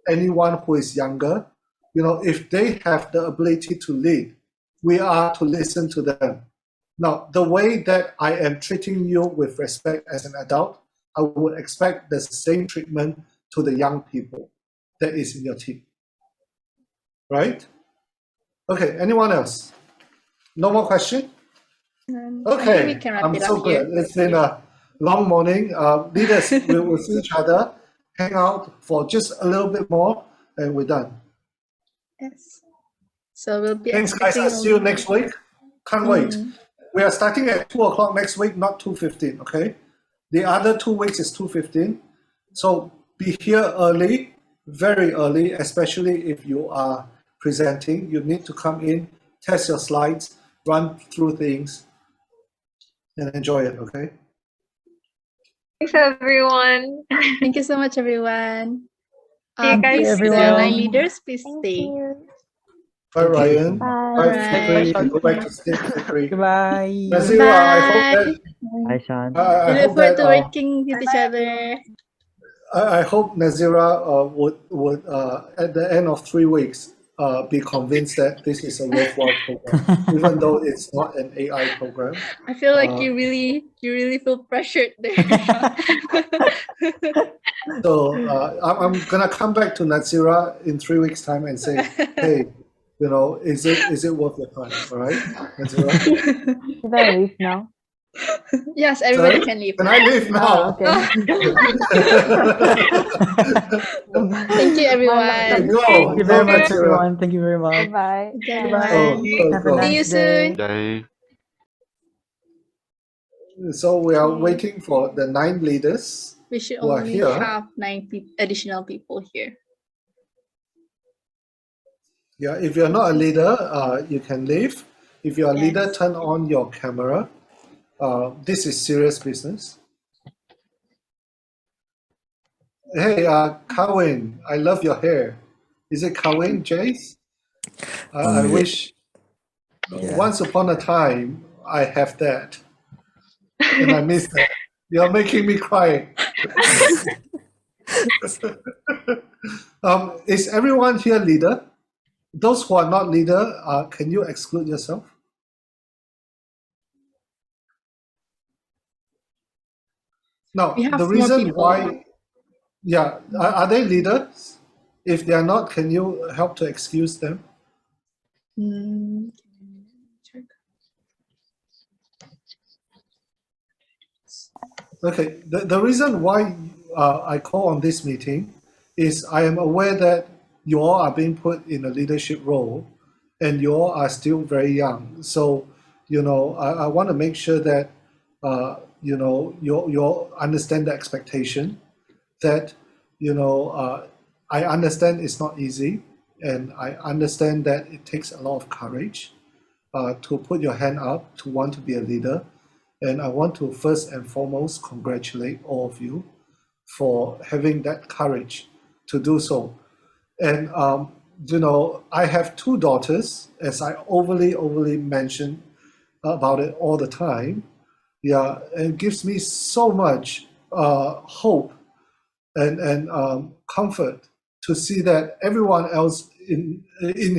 anyone who is younger, if they have the ability to lead, we are to listen to them. Now, the way that I am treating you with respect as an adult, I would expect the same treatment to the young people that is in your team. Right? Okay, anyone else? No more question? Okay, I'm so good. It's been a long morning. Leaders, we will see each other, hang out for just a little bit more, and we're done. Yes. So we'll be Thanks, guys. I'll see you next week. Can't wait. We are starting at 2 o'clock next week, not 2:15, okay? The other 2 weeks is 2:15. So be here early, very early, especially if you are presenting. You need to come in, test your slides, run through things, and enjoy it, okay? Thanks, everyone. Thank you so much, everyone. See you guys Please, the soon. 9 leaders, please stay. Bye, Ryan. Bye. Fikri. Go back to sleep, Fikri. Goodbye. Nazira, I hope that. Bye, Shaun. We I look hope forward that. to working with each other. I hope Nazira would at the end of 3 weeks be convinced that this is a worthwhile program, even though it's not an AI program. I feel like you really feel pressured there. So I'm gonna come back to Nazira in 3 weeks' time and say, hey, is it worth your time? All right, Nazira. Should I leave now? Yes, everybody Sorry? can leave. Can I leave now? Okay. Thank you, everyone. Go. Thank you very much, Nazira. everyone. Thank you very much. Bye. Thank you, Bye. everyone. Have a See you nice day. soon. So we are waiting for the 9 leaders. We should who are only here. have 9 additional people here. Yeah, if you're not a leader, you can leave. If you're a leader, Yes. turn on your camera. This is serious business. Hey, Kawin, I love your hair. Is it Kawin, Jace? I wish once upon a time I have that. And I miss that. You're making me cry. Is everyone here leader? Those who are not leader, can you exclude yourself? Now, We have the more reason people. why, are they leaders? If they are not, can you help to excuse them? Check. Okay, the reason why I call on this meeting is I am aware that you all are being put in a leadership role and you all are still very young. So, I want to make sure that, you all understand the expectation that, I understand it's not easy and I understand that it takes a lot of courage to put your hand up, to want to be a leader. And I want to first and foremost congratulate all of you for having that courage to do so. And, I have 2 daughters, as I overly mention about it all the time. Yeah, and it gives me so much hope and comfort to see that everyone else in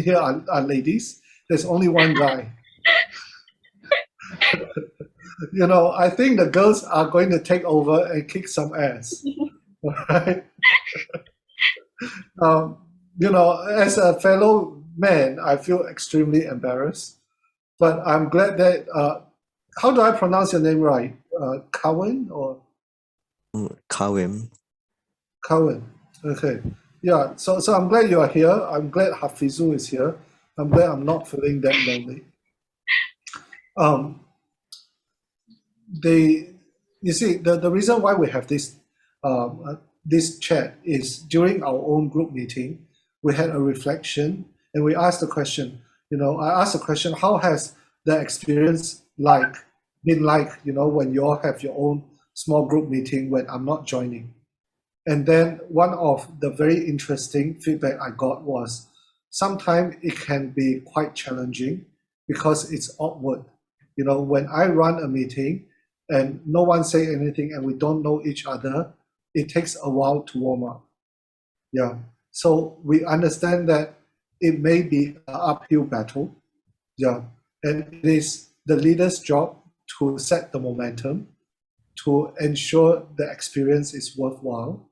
here are ladies. There's only one guy. I think the girls are going to take over and kick some ass. Right? As a fellow man, I feel extremely embarrassed. But I'm glad that, how do I pronounce your name right? Kawin or? Kawim. Kawin. Okay. Yeah, so I'm glad you are here. I'm glad Hafizu is here. I'm glad I'm not feeling that lonely. You see, the reason why we have this chat is during our own group meeting, we had a reflection and we asked the question, I asked the question, how has the experience been like, when you all have your own small group meeting when I'm not joining? And then one of the very interesting feedback I got was sometimes it can be quite challenging because it's awkward. When I run a meeting and no one say anything and we don't know each other, it takes a while to warm up. Yeah. So we understand that it may be an uphill battle, yeah, and it is the leader's job to set the momentum, to ensure the experience is worthwhile.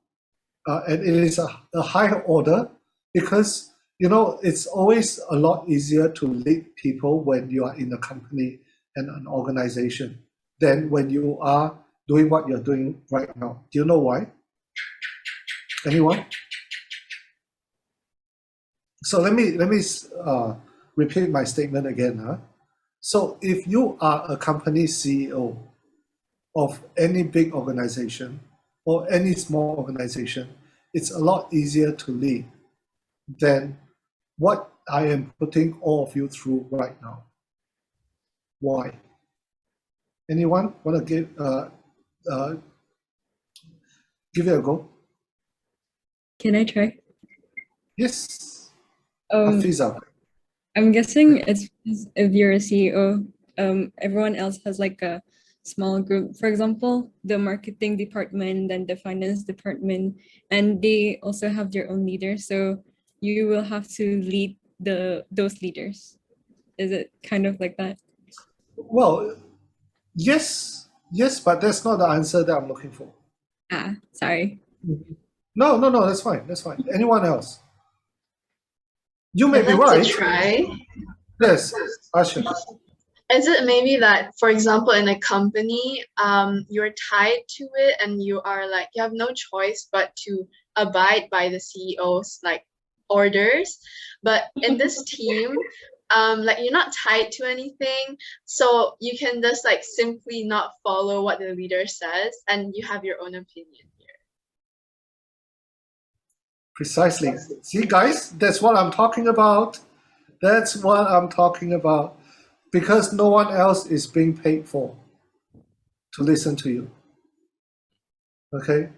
And it is a higher order because, it's always a lot easier to lead people when you are in a company and an organization than when you are doing what you're doing right now. Do you know why? Anyone? So let me repeat my statement again. So if you are a company CEO of any big organization or any small organization, it's a lot easier to lead than what I am putting all of you through right now. Why? Anyone want to give it a go? Can I try? Yes, Um, Afiza. I'm guessing it's because if you're a CEO, everyone else has like a small group. For example, the marketing department and the finance department, and they also have their own leaders. So you will have to lead those leaders. Is it kind of like that? Well, yes, but that's not the answer that I'm looking for. Sorry. No, that's fine. That's fine. Anyone else? You may I'd be like right. to try. Yes, Asha. Is it maybe that, for example, in a company, you're tied to it and you have no choice but to abide by the CEO's orders. But in this team, you're not tied to anything, so you can just simply not follow what the leader says, and you have your own opinion here. Precisely. See, guys, that's what I'm talking about. That's what I'm talking about. Because no one else is being paid for to listen to you. Okay?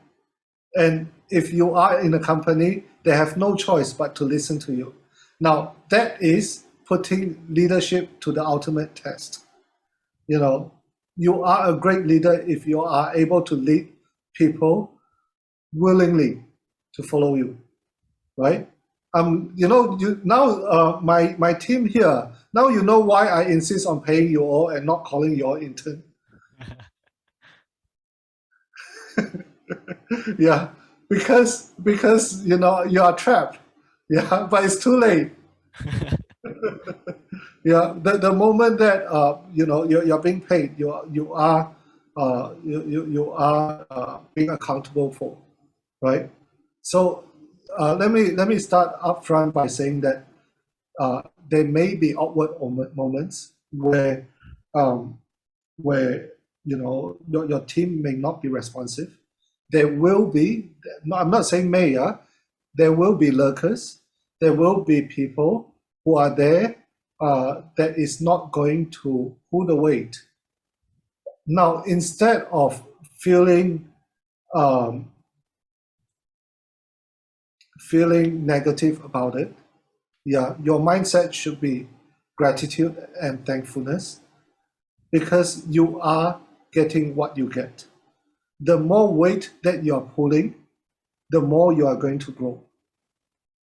And if you are in a company, they have no choice but to listen to you. Now, that is putting leadership to the ultimate test. You are a great leader if you are able to lead people willingly to follow you, right? My team here, now you know why I insist on paying you all and not calling you all intern. Yeah, because you are trapped. Yeah, but it's too late. Yeah, the moment that you're being paid, you are being accountable for, right? So let me start up front by saying that there may be awkward moments where your team may not be responsive. There will be, no, I'm not saying may, there will be lurkers. There will be people who are there that is not going to pull the weight. Now, instead of feeling negative about it, yeah, your mindset should be gratitude and thankfulness because you are getting what you get. The more weight that you are pulling, the more you are going to grow.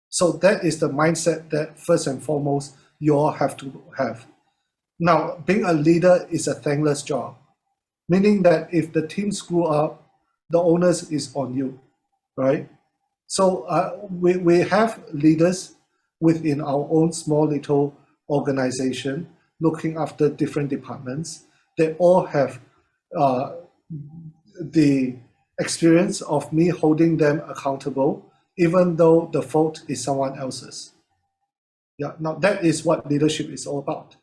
So that is the mindset that first and foremost you all have to have. Now, being a leader is a thankless job, meaning that if the team screw up, the onus is on you, right? So we have leaders within our own small little organization looking after different departments. They all have the experience of me holding them accountable, even though the fault is someone else's. Yeah, now that is what leadership is all about.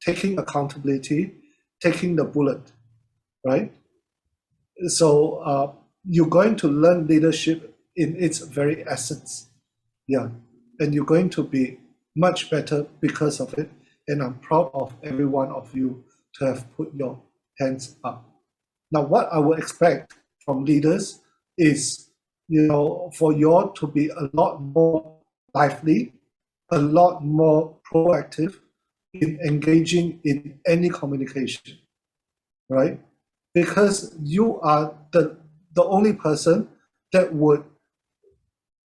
Taking accountability, taking the bullet, right? So you're going to learn leadership in its very essence. Yeah, and you're going to be much better because of it. And I'm proud of every one of you to have put your hands up. Now, what I would expect from leaders is, for you all to be a lot more lively, a lot more proactive in engaging in any communication, right? Because you are the only person that would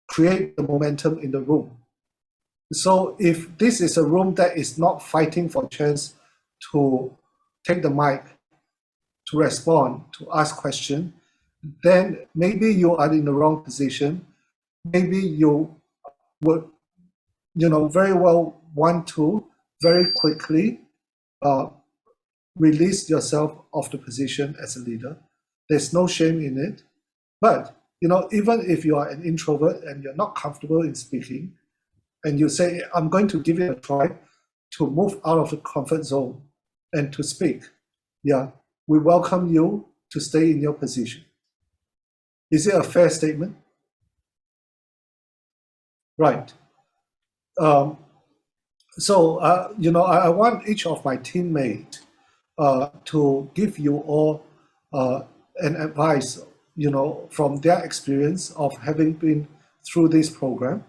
create the momentum in the room. So if this is a room that is not fighting for a chance to take the mic, to respond, to ask questions, then maybe you are in the wrong position. Maybe you would, very well want to very quickly release yourself of the position as a leader. There's no shame in it. But, even if you are an introvert and you're not comfortable in speaking, and you say, I'm going to give it a try to move out of the comfort zone and to speak, yeah, we welcome you to stay in your position. Is it a fair statement? Right. So, I want each of my teammates to give you all an advice, from their experience of having been through this program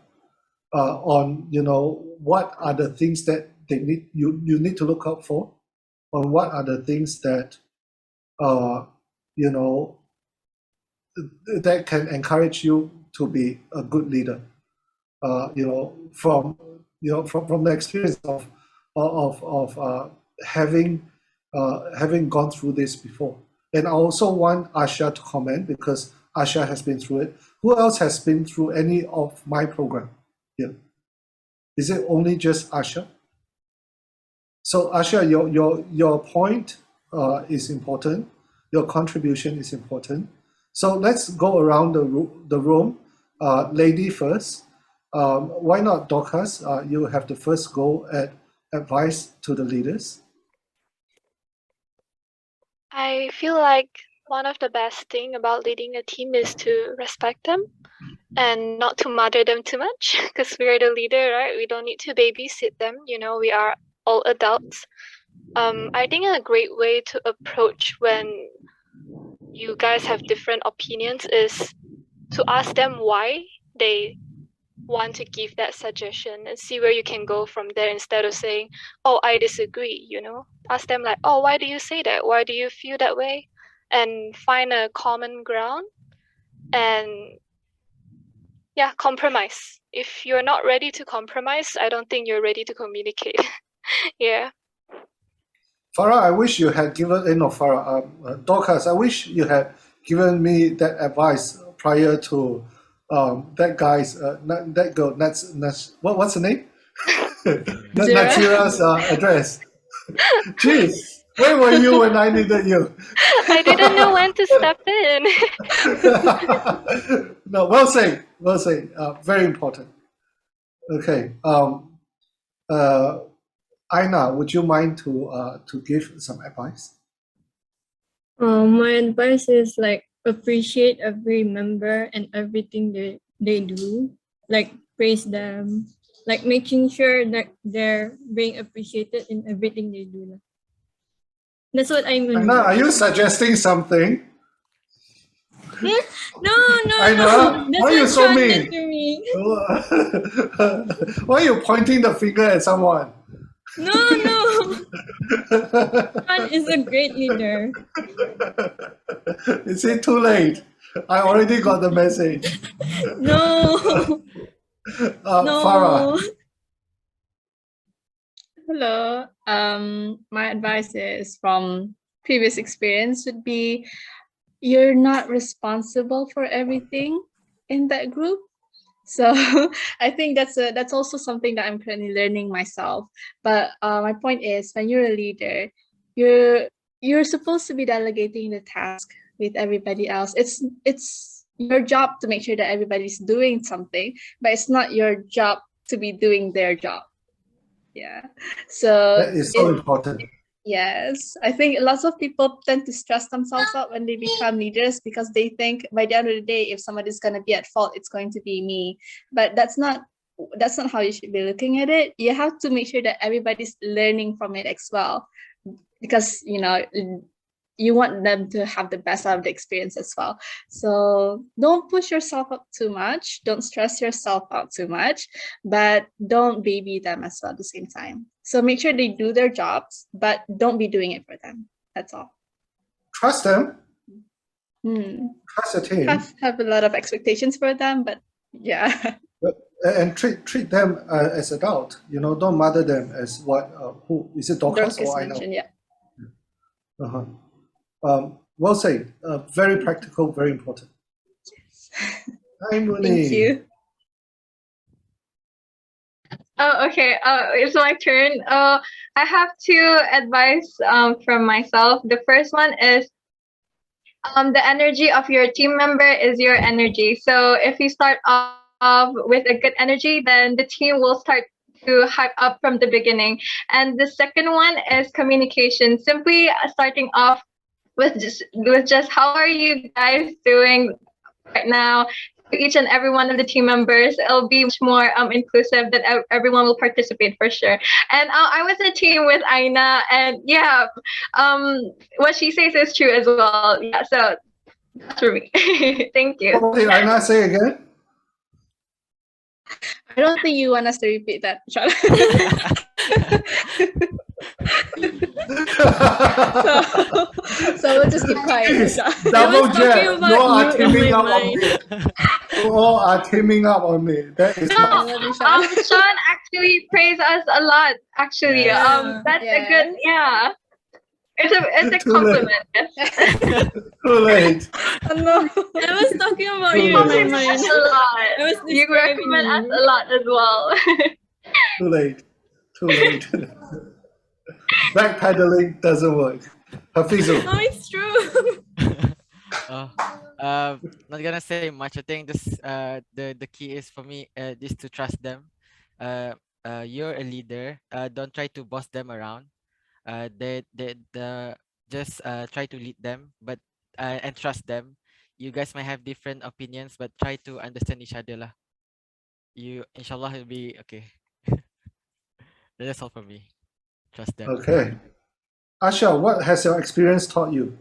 on, what are the things that you need to look out for, on what are the things that, that can encourage you to be a good leader. From the experience of having gone through this before. And I also want Asha to comment because Asha has been through it. Who else has been through any of my program here? Is it only just Asha? So Asha, your point is important. Your contribution is important. So let's go around the room. Lady first. Why not Dorcas? You have the first go at advice to the leaders. I feel like one of the best thing about leading a team is to respect them and not to mother them too much because we're the leader, right? We don't need to babysit them. We are all adults. I think a great way to approach when you guys have different opinions is to ask them why they want to give that suggestion and see where you can go from there instead of saying, oh, I disagree, ask them like, oh, why do you say that? Why do you feel that way? And find a common ground and compromise. If you're not ready to compromise, I don't think you're ready to communicate. Yeah. Farah, I wish you had given, Dorcas, I wish you had given me that advice prior to that girl, what's her name? Natira's address. Jeez, where were you when I needed you? I didn't know when to step in. No, well said. Very important. Okay. Aina, would you mind to give some advice? My advice is like appreciate every member and everything they do. Like praise them. Like making sure that they're being appreciated in everything they do. That's what I mean. Aina, are you suggesting something? No. Aina, That's why are you what so Shaun mean? did to me. Why are you pointing the finger at someone? No. Shaun is a great leader. Is it too late? I already got the message. No. No. Farah. Hello. My advice is from previous experience would be you're not responsible for everything in that group. So I think that's also something that I'm currently learning myself. But my point is, when you're a leader, you're supposed to be delegating the task with everybody else. It's your job to make sure that everybody's doing something, but it's not your job to be doing their job. Yeah. So That is so important. Yes, I think lots of people tend to stress themselves out when they become leaders because they think by the end of the day, if somebody's going to be at fault, it's going to be me. But that's not how you should be looking at it. You have to make sure that everybody's learning from it as well, because you want them to have the best out of the experience as well. So don't push yourself up too much. Don't stress yourself out too much, but don't baby them as well at the same time. So make sure they do their jobs, but don't be doing it for them. That's all. Trust them. Trust the team. Have a lot of expectations for them, but Yeah. And treat them as adult. Don't mother them as what? Who is it? Dorcas Dorcas or I know? mentioned, yeah. Well said. Very practical. Very important. Hi, Mooney. Thank you. Oh, okay. It's my turn. I have two advice from myself. The first one is the energy of your team member is your energy. So if you start off with a good energy, then the team will start to hype up from the beginning. And the second one is communication. Simply starting off with just how are you guys doing right now to each and every one of the team members. It'll be much more inclusive that everyone will participate for sure. And I was in a team with Aina, and yeah, what she says is true as well. Yeah, so that's for me. Thank you. What did Aina say again? I don't think you want us to repeat that, Shaun. so we'll just keep quiet. Jeez, Shaun. double I was talking jet. You about all are you in teaming my up on mind. me. You all are teaming up on me. That is No, not. Shaun actually praised us a lot. Actually, Yeah. that's a good, yeah. It's a Too late. compliment. Yes. Too late. Oh, no. I was talking about Too you in my late. mind. a lot. I was You describing recommend us you. a lot as well. Too late. Too late. Backpedaling doesn't work. Hafizu. No, it's true. Not gonna say much. I think the key is for me is to trust them. You're a leader. Don't try to boss them around. The just try to lead them, but and trust them. You guys might have different opinions, but try to understand each other lah. You inshallah will be okay. That's all for me. Trust them. Okay. Asha, what has your experience taught you?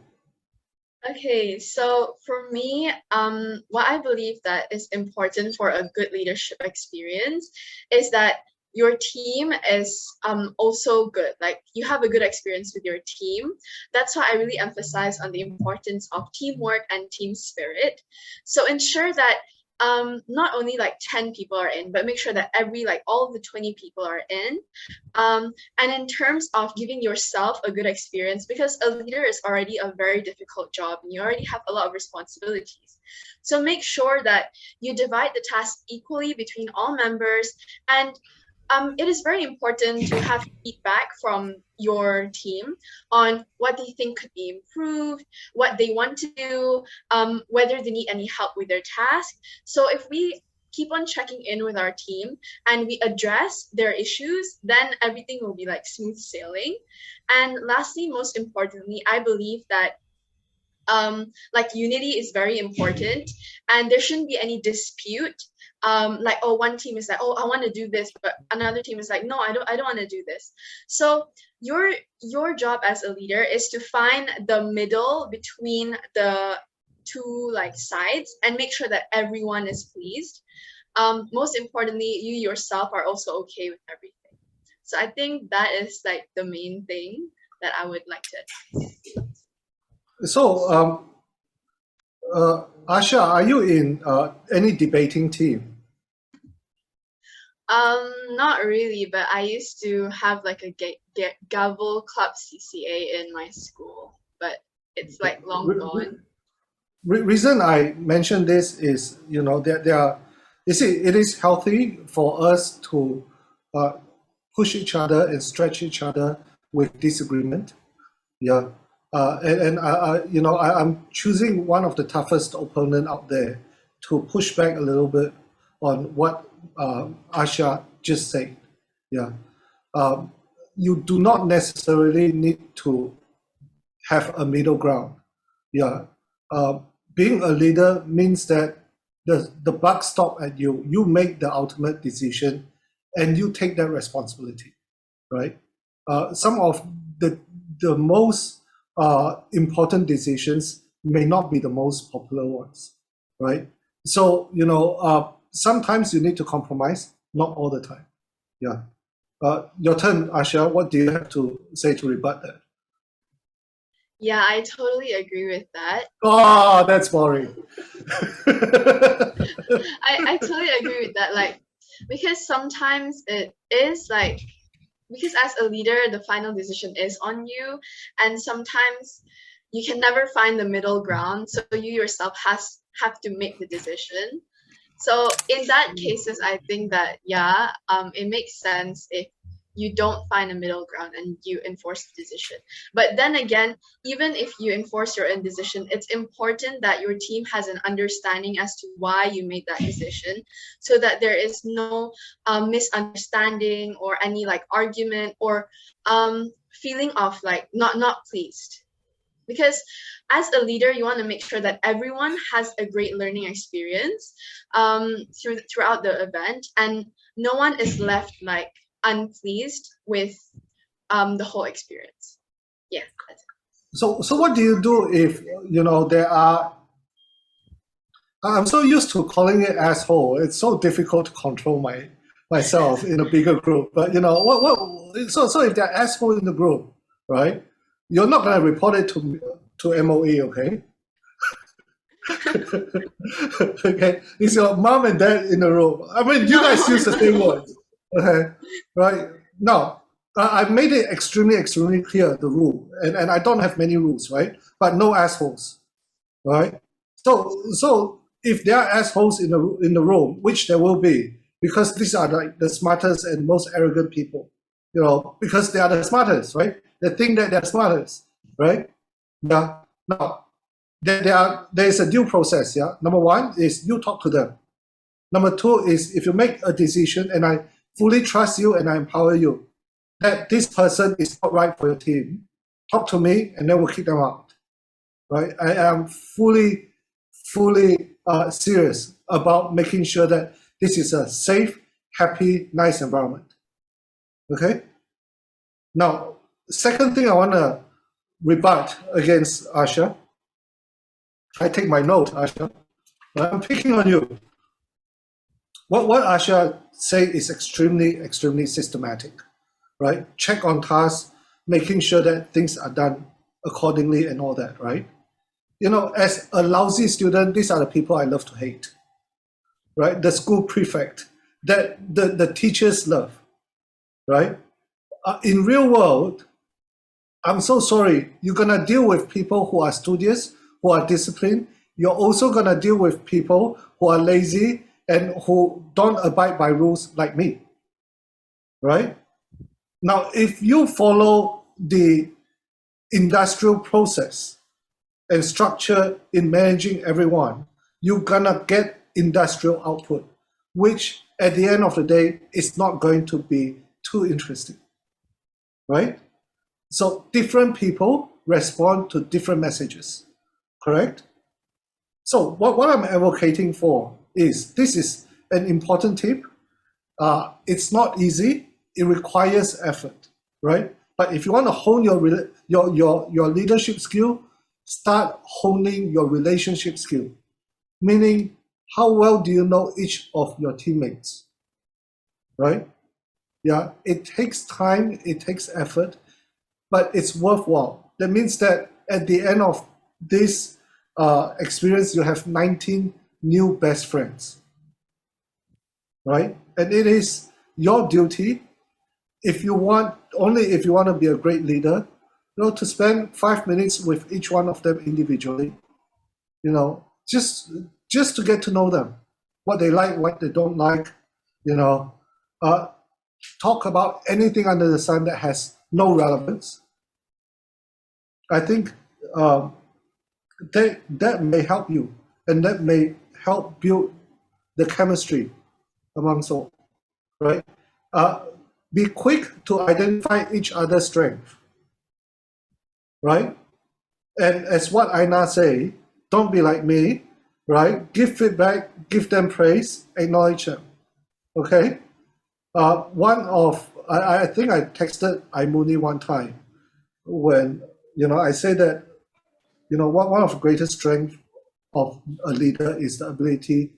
Okay, so for me, what I believe that is important for a good leadership experience is that your team is also good. Like you have a good experience with your team. That's why I really emphasize on the importance of teamwork and team spirit. So ensure that not only like 10 people are in, but make sure that all the 20 people are in. And in terms of giving yourself a good experience, because a leader is already a very difficult job and you already have a lot of responsibilities. So make sure that you divide the task equally between all members. And it is very important to have feedback from your team on what they think could be improved, what they want to do, whether they need any help with their task. So if we keep on checking in with our team and we address their issues, then everything will be like smooth sailing. And lastly, most importantly, I believe that like unity is very important and there shouldn't be any dispute. Like, oh, one team is like, oh, I want to do this, but another team is like, no, I don't want to do this. So your job as a leader is to find the middle between the two like sides and make sure that everyone is pleased. Most importantly, you yourself are also okay with everything. So I think that is like the main thing that I would like to advise. So, Asha, are you in any debating team? Not really, but I used to have like a gavel club CCA in my school, but it's like long gone. Reason I mention this is, there are, you see, it is healthy for us to push each other and stretch each other with disagreement. Yeah. I'm choosing one of the toughest opponent out there to push back a little bit on what Asha just said. Yeah. You do not necessarily need to have a middle ground. Yeah. Being a leader means that the buck stop at you. You make the ultimate decision and you take that responsibility, right? Some of the most important decisions may not be the most popular ones, right? So, sometimes you need to compromise, not all the time. Yeah. Your turn, Asha. What do you have to say to rebut that? Yeah, I totally agree with that. Oh, that's boring. I totally agree with that. Like, because sometimes it is like, because as a leader, the final decision is on you, and sometimes you can never find the middle ground. So you yourself have to make the decision. So in that cases, I think that it makes sense if you don't find a middle ground and you enforce the decision. But then again, even if you enforce your own decision, it's important that your team has an understanding as to why you made that decision, so that there is no misunderstanding or any like argument or feeling of like not pleased. Because as a leader, you want to make sure that everyone has a great learning experience throughout the event, and no one is left like unpleased with the whole experience. Yeah, that's it. So what do you do if there are? I'm so used to calling it asshole. It's so difficult to control myself in a bigger group. But so if there are assholes in the group, right? You're not going to report it to MOE, okay? Okay, it's your mom and dad in the room. I mean, you guys use the same words, okay? Right? No, I made it extremely clear, the rule, and I don't have many rules, right? But no assholes, right? So if there are assholes in the room, which there will be, because these are like the smartest and most arrogant people, because they are the smartest, right? They think that they're smartest, right? Yeah. Now, there is a due process. Yeah. Number one is you talk to them. Number two is if you make a decision and I fully trust you and I empower you that this person is not right for your team, talk to me and then we'll kick them out. Right? I am fully serious about making sure that this is a safe, happy, nice environment. Okay. Now, second thing I want to rebut against Asha. I take my note, Asha. I'm picking on you. What Asha say is extremely systematic, right? Check on tasks, making sure that things are done accordingly and all that, right? As a lousy student, these are the people I love to hate, right? The school prefect that the teachers love, right? In real world, I'm so sorry, you're going to deal with people who are studious, who are disciplined. You're also going to deal with people who are lazy and who don't abide by rules like me, right? Now, if you follow the industrial process and structure in managing everyone, you're going to get industrial output, which at the end of the day is not going to be too interesting, right? So different people respond to different messages, correct? So what I'm advocating for is, this is an important tip. It's not easy. It requires effort, right? But if you want to hone your leadership skill, start honing your relationship skill. Meaning, how well do you know each of your teammates, right? Yeah, it takes time, it takes effort, but it's worthwhile. That means that at the end of this experience, you have 19 new best friends, right? And it is your duty, if you want to be a great leader, to spend 5 minutes with each one of them individually, just to get to know them, what they like, what they don't like, talk about anything under the sun that has no relevance. I think that may help you, and that may help build the chemistry amongst all, right? Be quick to identify each other's strength, right? And as what Aina say, don't be like me, right? Give feedback, give them praise, acknowledge them, okay? I think I texted Aimuni one time when, I say that, one of the greatest strengths of a leader is the ability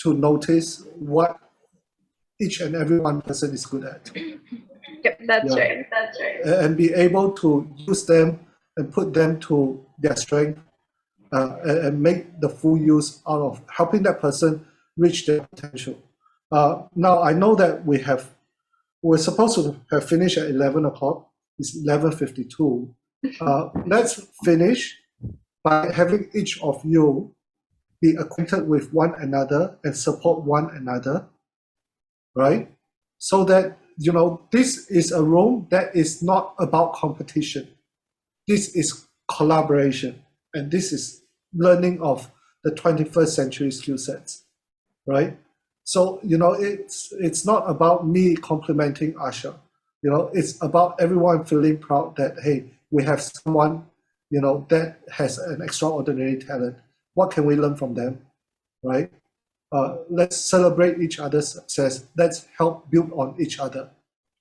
to notice what each and every one person is good at. Yep, that's right. And be able to use them and put them to their strength and make the full use out of helping that person reach their potential. Now I know that we're supposed to have finished at 11 o'clock. It's 11:52. Let's finish by having each of you be acquainted with one another and support one another, right? So that, this is a room that is not about competition. This is collaboration, and this is learning of the 21st century skill sets, right? So, it's not about me complimenting Asha. It's about everyone feeling proud that, hey, we have someone, that has an extraordinary talent. What can we learn from them, right? Let's celebrate each other's success. Let's help build on each other.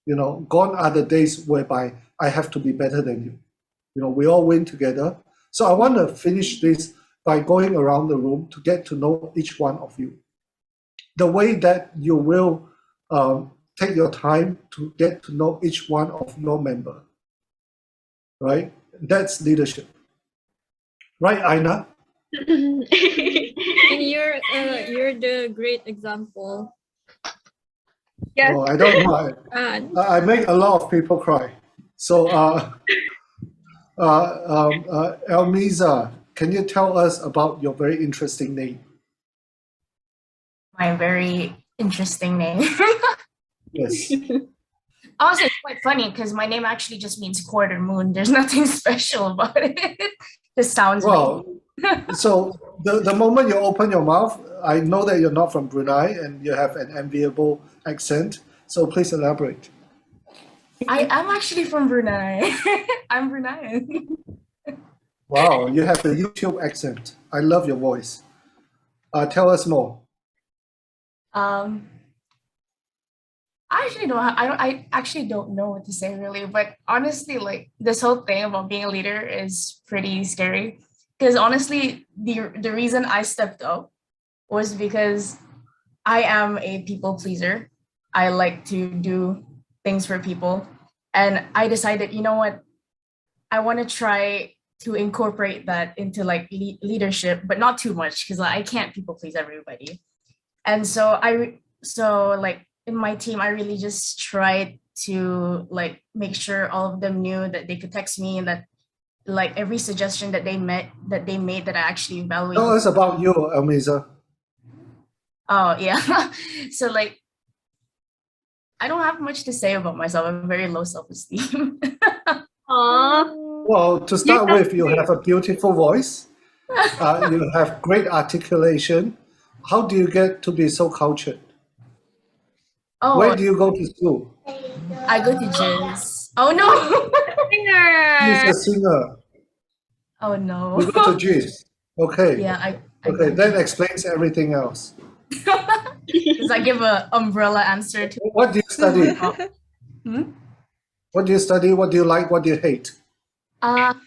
Gone are the days whereby I have to be better than you. We all win together. So I want to finish this by going around the room to get to know each one of you. The way that you will take your time to get to know each one of your member, right? That's leadership. Right, Aina? And you're the great example. Yes. Oh, I don't know. I make a lot of people cry. So, Elmiza, can you tell us about your very interesting name? My very interesting name. Yes. Also, it's quite funny because my name actually just means quarter moon. There's nothing special about it. Just sounds well. So the moment you open your mouth, I know that you're not from Brunei and you have an enviable accent. So please elaborate. I am actually from Brunei. I'm Bruneian. Wow, you have the YouTube accent. I love your voice. Tell us more. I actually don't know what to say really, but honestly, like this whole thing about being a leader is pretty scary. Because honestly, the reason I stepped up was because I am a people pleaser. I like to do things for people. And I decided, you know what? I want to try to incorporate that into like leadership, but not too much because I can't people please everybody. And so like in my team, I really just tried to like make sure all of them knew that they could text me and that like every suggestion that they made that I actually evaluated. Tell us about you, Elmiza. Oh yeah. So like I don't have much to say about myself. I'm very low self-esteem. Well, to start with, you have a beautiful voice. You have great articulation. How do you get to be so cultured? Oh, where do you go to school? I go to Jizz. Oh no. She's a singer. Oh no. You go to Jizz. Okay. Yeah, okay, that explains everything else. Because I give an umbrella answer to. What do you study? What do you study? What do you like? What do you hate? And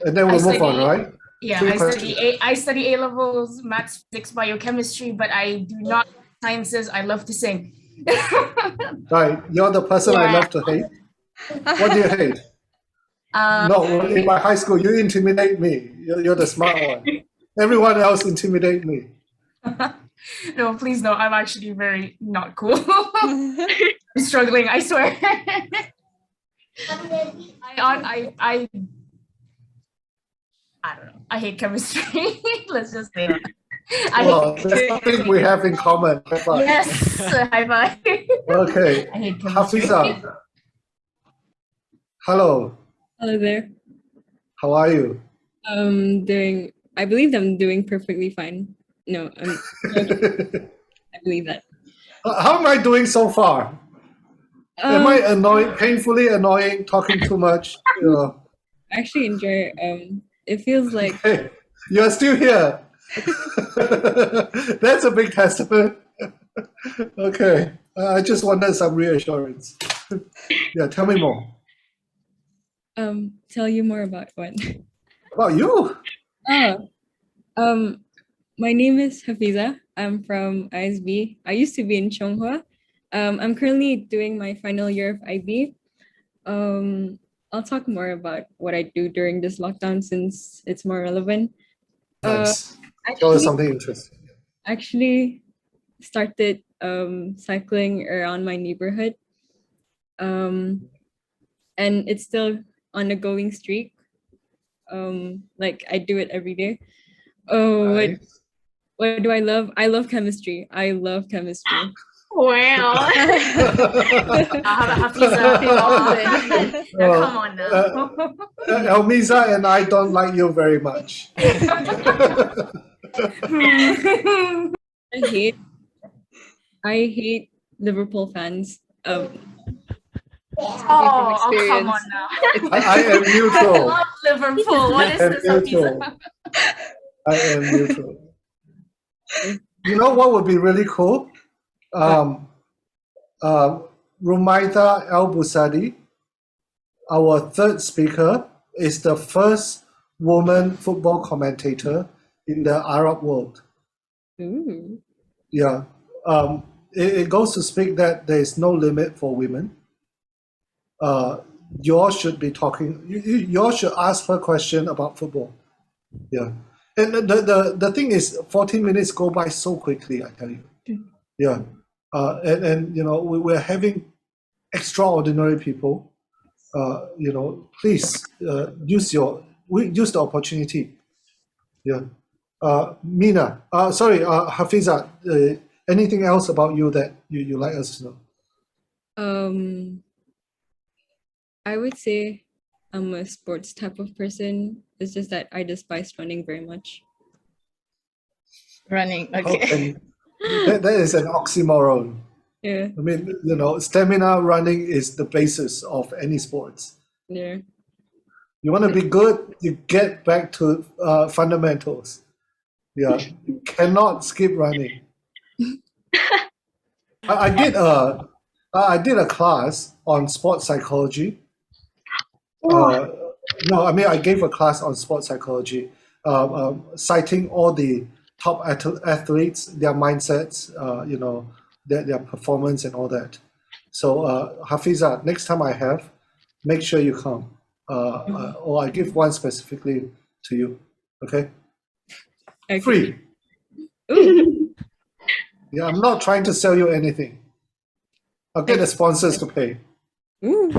then we'll move on, right? Yeah, I study A levels, maths, physics, biochemistry, but I do not sciences. I love to sing. Right, you're the person I love to hate. What do you hate? No, in my high school, you intimidate me. You're the smart one. Everyone else intimidate me. No, please no. I'm actually very not cool. I'm struggling, I swear. I don't know. I hate chemistry. Let's just say that. Well, there's something we have in common. High five. Yes, high five. Okay. I hate chemistry. Hafiza. Hello. Hello there. How are you? I believe I'm doing perfectly fine. No, I believe that. How am I doing so far? Am I annoying, painfully annoying, talking too much? I actually enjoy it feels like hey, you're still here. That's a big testament. Okay. I just wanted some reassurance. Yeah, tell me more. Tell you more about what? About you? My name is Hafiza. I'm from ISB. I used to be in Chonghua. I'm currently doing my final year of IB. I'll talk more about what I do during this lockdown since it's more relevant. Nice. Tell us Actually, something interesting. actually started cycling around my neighborhood. And it's still on a going streak. Like I do it every day. Oh, Nice. what do I love? I love chemistry. I love chemistry. Wow. Hafiza, now, come on now. Elmiza and I don't like you very much. I hate Liverpool fans. Oh, come on now. I am I neutral. love Liverpool. What is I am this, neutral. Hafiza? I am neutral. You know what would be really cool? Rumaita Al Busadi, our third speaker, is the first woman football commentator in the Arab world. Ooh. Yeah. It goes to speak that there is no limit for women. You all should be talking, you all should ask her question about football. Yeah. And the thing is, 14 minutes go by so quickly, I tell you. Yeah. And you know, we're having extraordinary people. You know, please use the opportunity. Yeah. Mina, Hafiza, anything else about you that you like us to know? I would say I'm a sports type of person. It's just that I despise running very much. Running, How okay. can that is an oxymoron. Yeah. I mean, you know, stamina running is the basis of any sports. Yeah. You want to be good, you get back to fundamentals. Yeah, you cannot skip running. I did a class on sports psychology. No, I mean I gave a class on sports psychology, citing all the top athletes, their mindsets, you know, their performance and all that. So Hafiza, next time I have, make sure you come, or I give one specifically to you. Okay? Okay. Free. Ooh. Yeah, I'm not trying to sell you anything. I'll get the sponsors to pay. Ooh.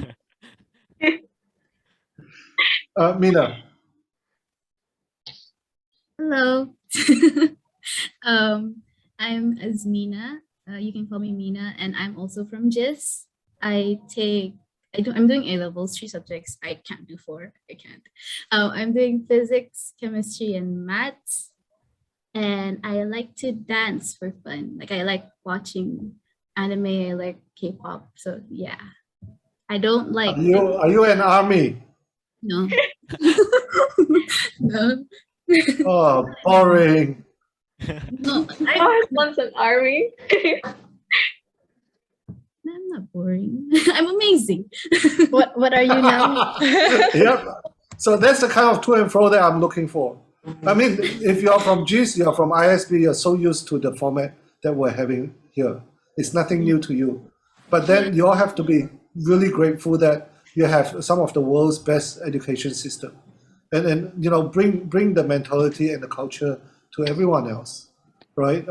Mina. Hello. I'm Azmina. You can call me Mina, and I'm also from GIS. I'm doing A levels, 3 subjects. I can't do 4. I can't. I'm doing physics, chemistry, and maths. And I like to dance for fun. Like I like watching anime. I like K-pop. So yeah, I don't like. Are you an army? No. No. Oh, boring. No, I want an army. I'm not boring. I'm amazing. What are you now? Yep. So that's the kind of to and fro that I'm looking for. I mean, if you're from GIS, you're from ISB, you're so used to the format that we're having here. It's nothing new to you. But then you all have to be really grateful that you have some of the world's best education system. And you know, bring the mentality and the culture to everyone else, right?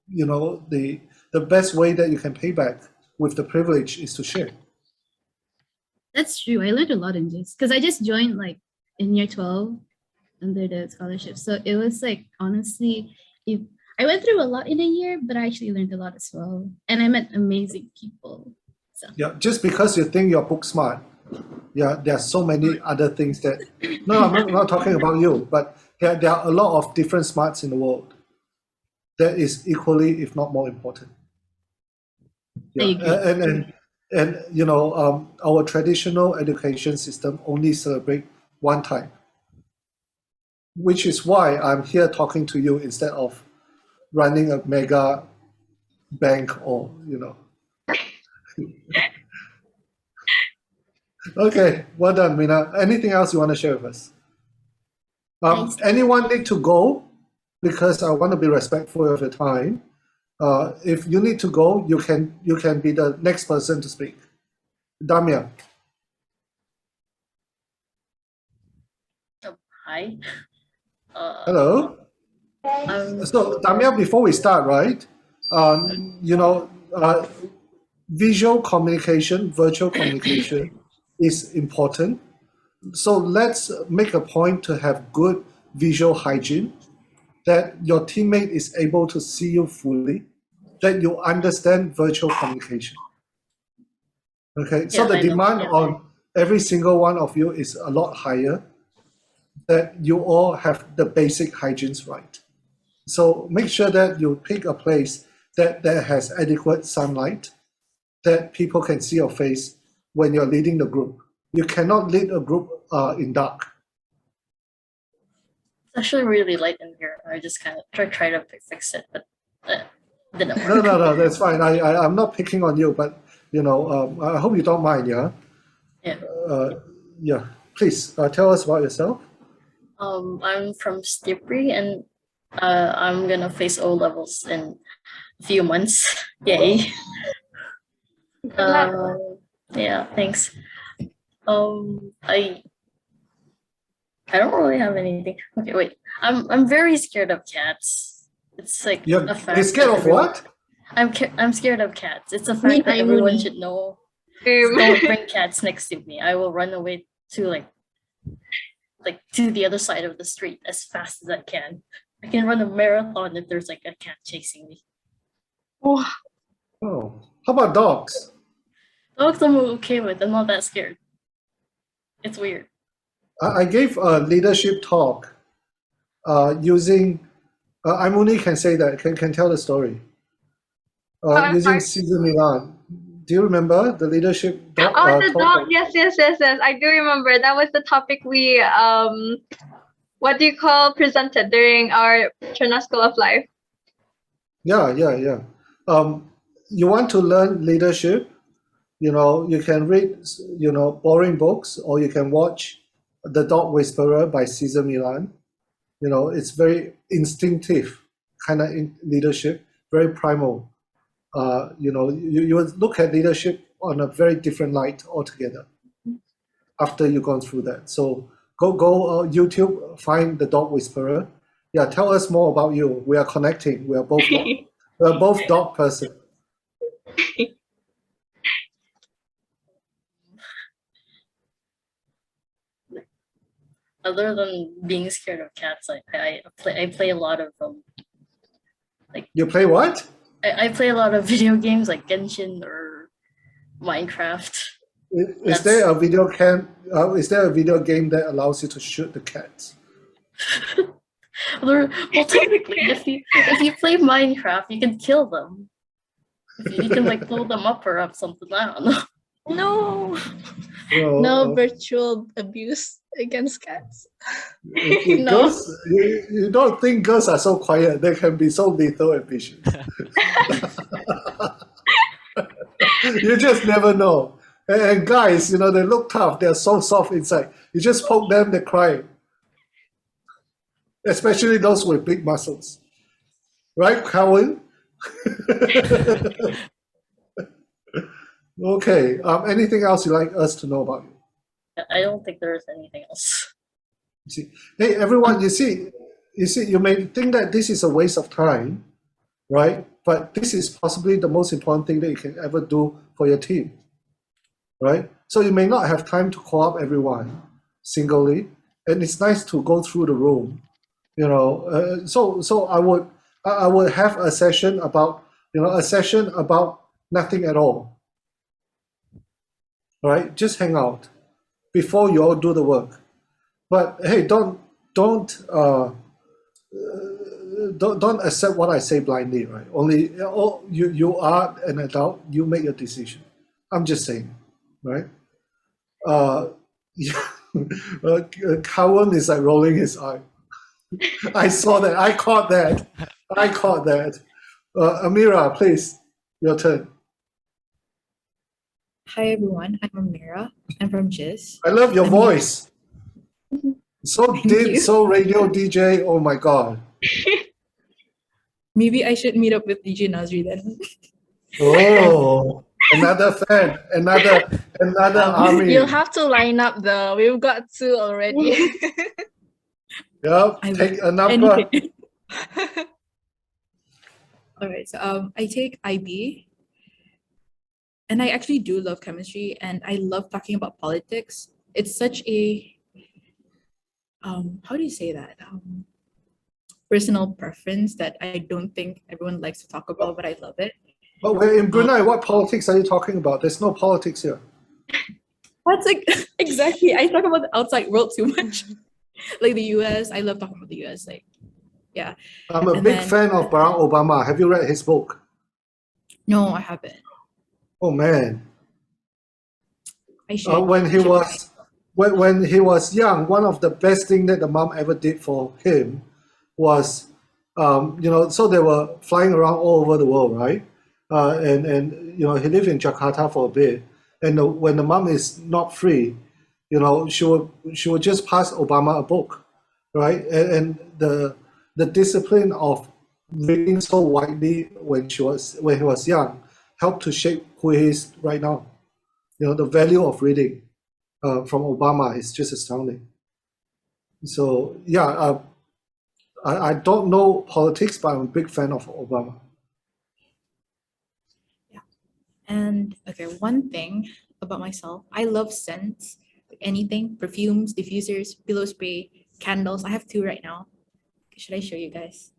You know, the best way that you can pay back with the privilege is to share. That's true. I learned a lot in this because I just joined like in year 12 under the scholarship. So it was like, honestly, I went through a lot in a year, but I actually learned a lot as well. And I met amazing people. So. Yeah, just because you think you're book smart, yeah, there are so many other things that, no, I'm not talking about you, but there are a lot of different smarts in the world that is equally, if not more important. Yeah, and you know, our traditional education system only celebrate one type, which is why I'm here talking to you instead of running a mega bank or, you know. Okay, well done, Mina. Anything else you want to share with us? Anyone need to go? Because I want to be respectful of your time. If you need to go, you can be the next person to speak. Damia. Hi. Hello. So, Damia, before we start, right? You know, visual communication, virtual communication is important. So let's make a point to have good visual hygiene, that your teammate is able to see you fully, that you understand virtual communication. Okay, so the demand on every single one of you is a lot higher, that you all have the basic hygienes right. So make sure that you pick a place that has adequate sunlight, that people can see your face when you're leading the group. You cannot lead a group in dark. It's actually really light in here. I just kind of try to fix it, but didn't work. No, that's fine. I'm not picking on you, but you know, I hope you don't mind. Yeah. Yeah. Please tell us about yourself. I'm from Stipri, and I'm gonna face O levels in a few months. Yay. Yeah. Thanks. I don't really have anything. Okay, wait. I'm very scared of cats. It's like a fact. You're scared of what? I'm scared of cats. It's a fact that everyone should know. Don't bring cats next to me. I will run away to like to the other side of the street as fast as I can. I can run a marathon if there's like a cat chasing me. Oh, how about dogs? Dogs I'm okay with. I'm not that scared. It's weird. I gave a leadership talk using. Imuni can say that. Can tell the story. Using Caesar Milan. Do you remember the leadership talk? The dog. Yes. I do remember. That was the topic we presented during our China School of Life. Yeah. You want to learn leadership? You know, you can read, you know, boring books, or you can watch The Dog Whisperer by Caesar Milan. You know, it's very instinctive kind of leadership, very primal. You know, you would look at leadership on a very different light altogether after you've gone through that. So go YouTube, find The Dog Whisperer. Yeah, tell us more about you. We are connecting. We are both dog person. Other than being scared of cats, I play a lot of like. You play what? I play a lot of video games like Genshin or Minecraft. Is there a video game that allows you to shoot the cats? Well, technically, if you play Minecraft, you can kill them. You can like blow them up or up something. I don't know. No. No virtual abuse against cats. No. Girls, you don't think girls are so quiet? They can be so lethal and vicious. You just never know. And guys, you know, they look tough. They're so soft inside. You just poke them, they cry. Especially those with big muscles. Right, Cowan? Okay. Anything else you'd like us to know about you? I don't think there is anything else. See, hey, everyone, you see, you may think that this is a waste of time, right? But this is possibly the most important thing that you can ever do for your team, right? So you may not have time to call up everyone singly, and it's nice to go through the room, you know. So I would have a session about, you know, nothing at all, right? Just hang out before you all do the work. But hey, don't accept what I say blindly, right? Only you are an adult. You make your decision. I'm just saying, right? Cowan is like rolling his eye. I saw that. I caught that. Amira, please, your turn. Hi everyone, I'm Amira. I'm from JIS. I love your voice. So deep, so radio DJ. Oh my God. Maybe I should meet up with DJ Nazri then. Oh, another fan, another army. You'll have to line up though. We've got two already. Yep. Take a number. All right, so I take IB, and I actually do love chemistry, and I love talking about politics. It's such a how do you say that? Personal preference that I don't think everyone likes to talk about, but I love it. But we're in Brunei. What politics are you talking about? There's no politics here. That's like exactly. I talk about the outside world too much. Like the US, I love talking about the US. Like, yeah. I'm a And big then- fan of Barack Obama. Have you read his book? No, I haven't. Oh man. I should. When he was when he was young, one of the best thing that the mom ever did for him was, so they were flying around all over the world, right? And he lived in Jakarta for a bit, and when the mom is not free, she would just pass Obama a book, right? And the discipline of reading so widely when he was young helped to shape who he is right now. The value of reading from Obama is just astounding. So yeah, I don't know politics, but I'm a big fan of Obama. And okay, one thing about myself, I love scents, like anything, perfumes, diffusers, pillow spray, candles. I have 2 right now. Should I show you guys?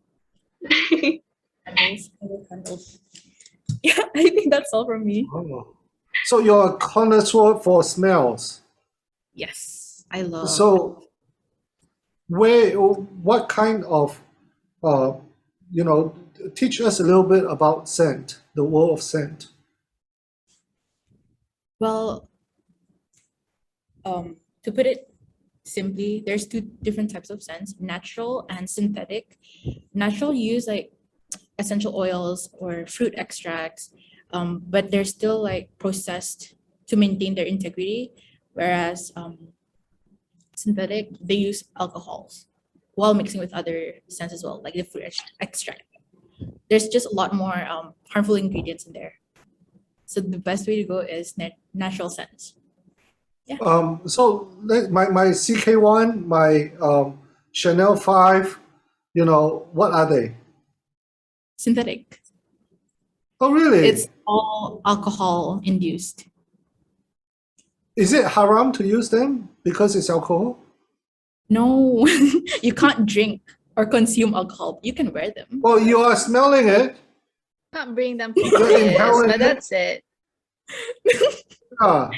Candles, I love candles. Yeah, I think that's all from me. Oh. So you're a connoisseur for smells. Yes, I love. So what kind of, teach us a little bit about scent, the world of scent. Well, to put it simply, there's 2 different types of scents, natural and synthetic. Natural use like essential oils or fruit extracts, but they're still like processed to maintain their integrity, whereas synthetic, they use alcohols while mixing with other scents as well, like the fruit extract. There's just a lot more harmful ingredients in there. So the best way to go is natural scents. Yeah. So my CK1, my Chanel 5, what are they? Synthetic. Oh, really? It's all alcohol induced. Is it haram to use them because it's alcohol? No, you can't drink or consume alcohol. You can wear them. Well, you are smelling it. Can't bring them You're for inhaling but it. that's it. Ah,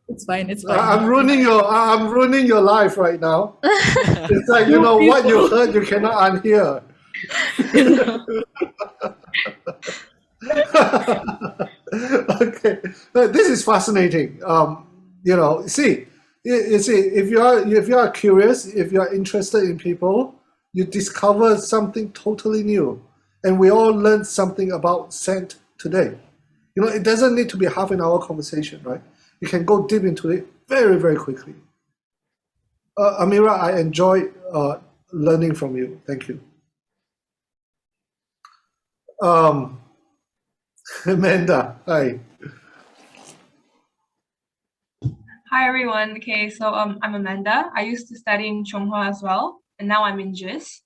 It's fine. It's fine. I'm ruining your life right now. It's like what you heard you cannot unhear. Okay, this is fascinating. See, if you are curious, if you are interested in people, you discover something totally new, and we all learned something about scent today. It doesn't need to be half an hour conversation, right? You can go deep into it very, very quickly. Amira, I enjoy learning from you. Thank you. Amanda, hi. Hi everyone. Okay, so I'm Amanda. I used to study in Chonghua as well, and now I'm in JIS.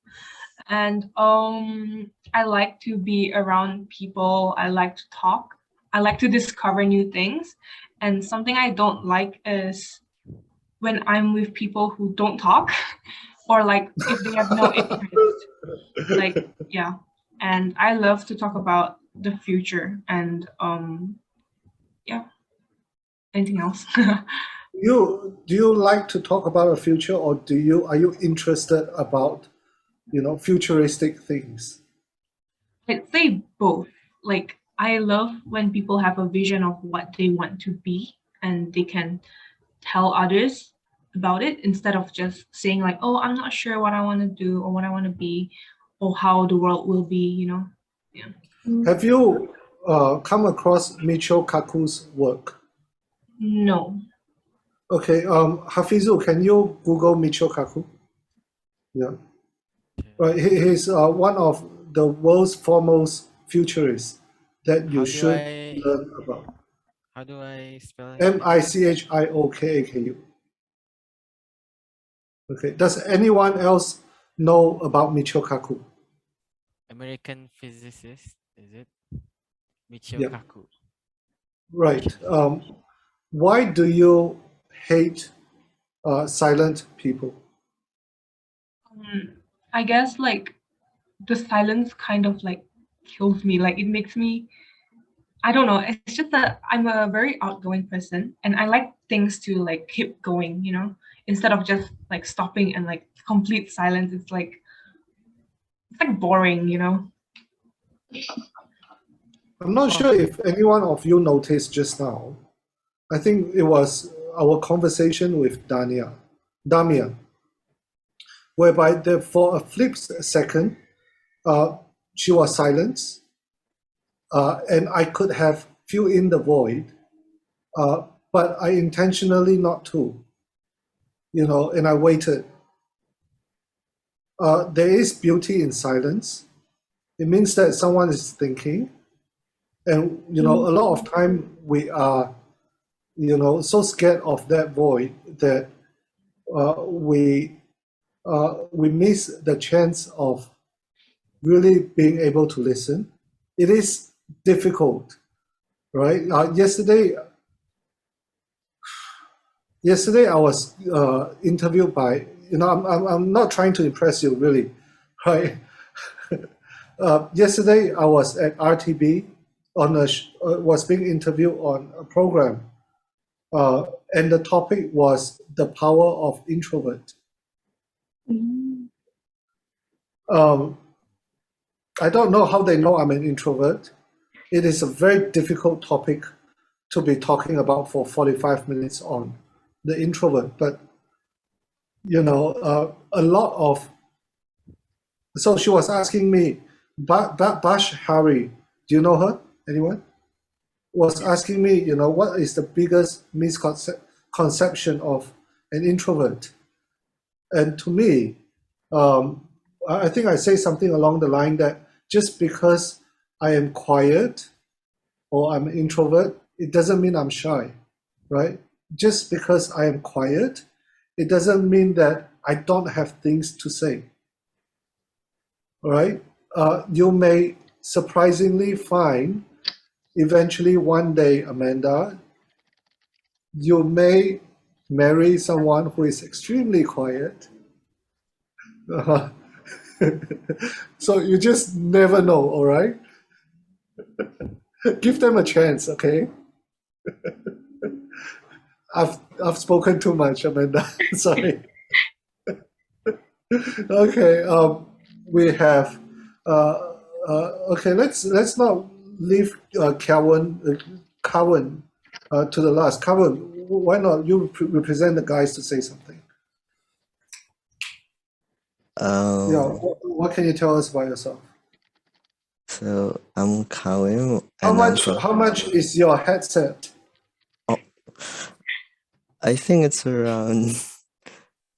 And I like to be around people. I like to talk. I like to discover new things. And something I don't like is when I'm with people who don't talk, or like if they have no interest. Like, yeah. And I love to talk about the future and yeah. Anything else? Do you like to talk about the future, or are you interested about futuristic things? I'd say both. Like, I love when people have a vision of what they want to be and they can tell others about it instead of just saying like, oh, I'm not sure what I want to do or what I want to be or how the world will be, Yeah. Have you come across Michio Kaku's work? No. Okay, Hafizu, can you Google Michio Kaku? Yeah. Right, he's one of the world's foremost futurists that you should learn about. How do I spell it? Michiokaku. Okay, does anyone else know about Michio Kaku? American physicist, is it? Michio Yep. Kaku. Right. Why do you hate silent people? I guess like the silence kind of like kills me. Like it makes me, I don't know. It's just that I'm a very outgoing person and I like things to like keep going, you know, instead of just like stopping and like complete silence. It's like boring, you know. I'm not sure if any one of you noticed just now. I think it was our conversation with Damian, whereby for a flip second, she was silent, and I could have filled in the void, but I intentionally not to, and I waited. There is beauty in silence. It means that someone is thinking, and a lot of time we are, so scared of that void that we miss the chance of really being able to listen. It is difficult, right? Yesterday I was interviewed by, I'm not trying to impress you really, right? Yesterday I was at RTB was being interviewed on a program, and the topic was the power of introvert. I don't know how they know I'm an introvert. It is a very difficult topic to be talking about for 45 minutes on the introvert, but a lot of. So she was asking me, Bash Hari, do you know her? Anyone? Was asking me, what is the biggest misconception of an introvert? And to me, I think I say something along the line that just because I am quiet or I'm an introvert, it doesn't mean I'm shy, right? Just because I am quiet, it doesn't mean that I don't have things to say. All right? You may surprisingly find eventually one day, Amanda, you may marry someone who is extremely quiet. So you just never know, all right? Give them a chance, okay? I've spoken too much, Amanda. Sorry. Okay, we have. Okay, let's not leave Cowan to the last. Cowan, why not you represent the guys to say something? What can you tell us about yourself? So I'm Kawim, How and much is your headset? I think it's around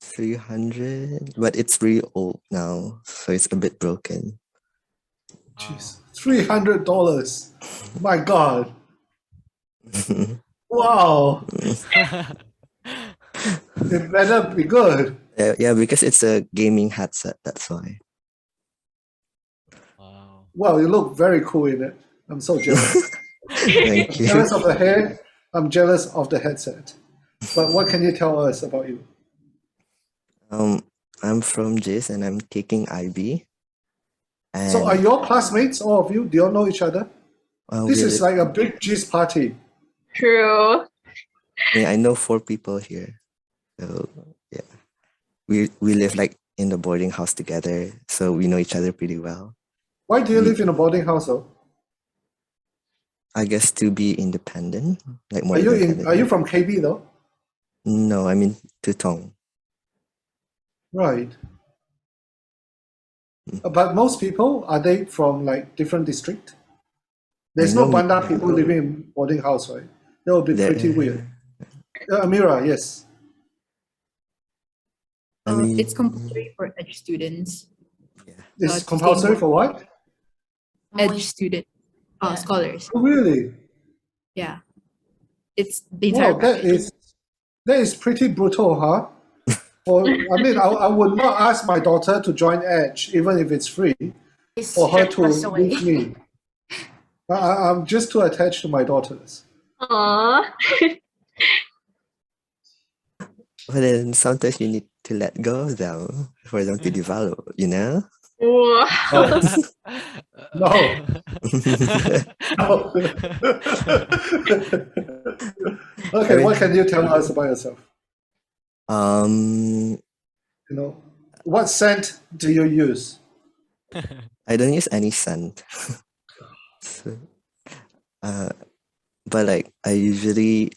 300, but it's really old now, so it's a bit broken. Jeez, $300. My God. Wow. It better be good. Yeah, because it's a gaming headset, that's why. Wow, you look very cool in it. I'm so jealous. Thank I'm you. jealous of the hair. I'm jealous of the headset. But what can you tell us about you? I'm from JIS and I'm taking IB. So are your classmates, all of you? Do you all know each other? This is like a big GIS party. True. I know 4 people here. So yeah. We live like in the boarding house together, so we know each other pretty well. Why do you live in a boarding house though? I guess to be independent, like more Are independent. you from KB though? No, I'm in Tutong. Right. But most people, are they from like different district? There's no Banda people living in boarding house, right? That would be pretty weird. Amira, yes. It's compulsory for edge students. It's compulsory for what? Edge student scholars. Oh, really? Yeah. It's the entire Wow, package. that is pretty brutal, huh? I would not ask my daughter to join Edge, even if it's free. for her to stripped us away. leave me. I'm just too attached to my daughters. Aww. But then sometimes you need to let go of them for them to develop, you know? Wow. No. No. Okay, what can you tell us about yourself? Um, You know, what scent do you use? I don't use any scent. So, but like I usually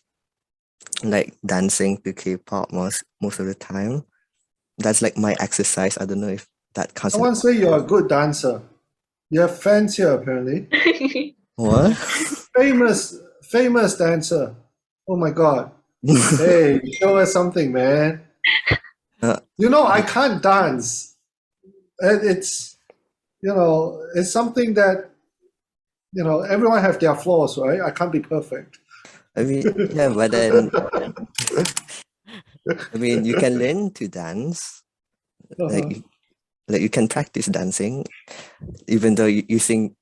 like dancing to K-pop most of the time. That's like my exercise. I don't know if that counts. Someone say you're a good dancer. You have fans here apparently. What? Famous dancer. Oh my god. Hey, show us something, man. You know, I can't dance. And it's, you know, it's something that, you know, everyone have their flaws, right? I can't be perfect. I mean, yeah, but then I mean, you can learn to dance. Like you can practice dancing, even though you think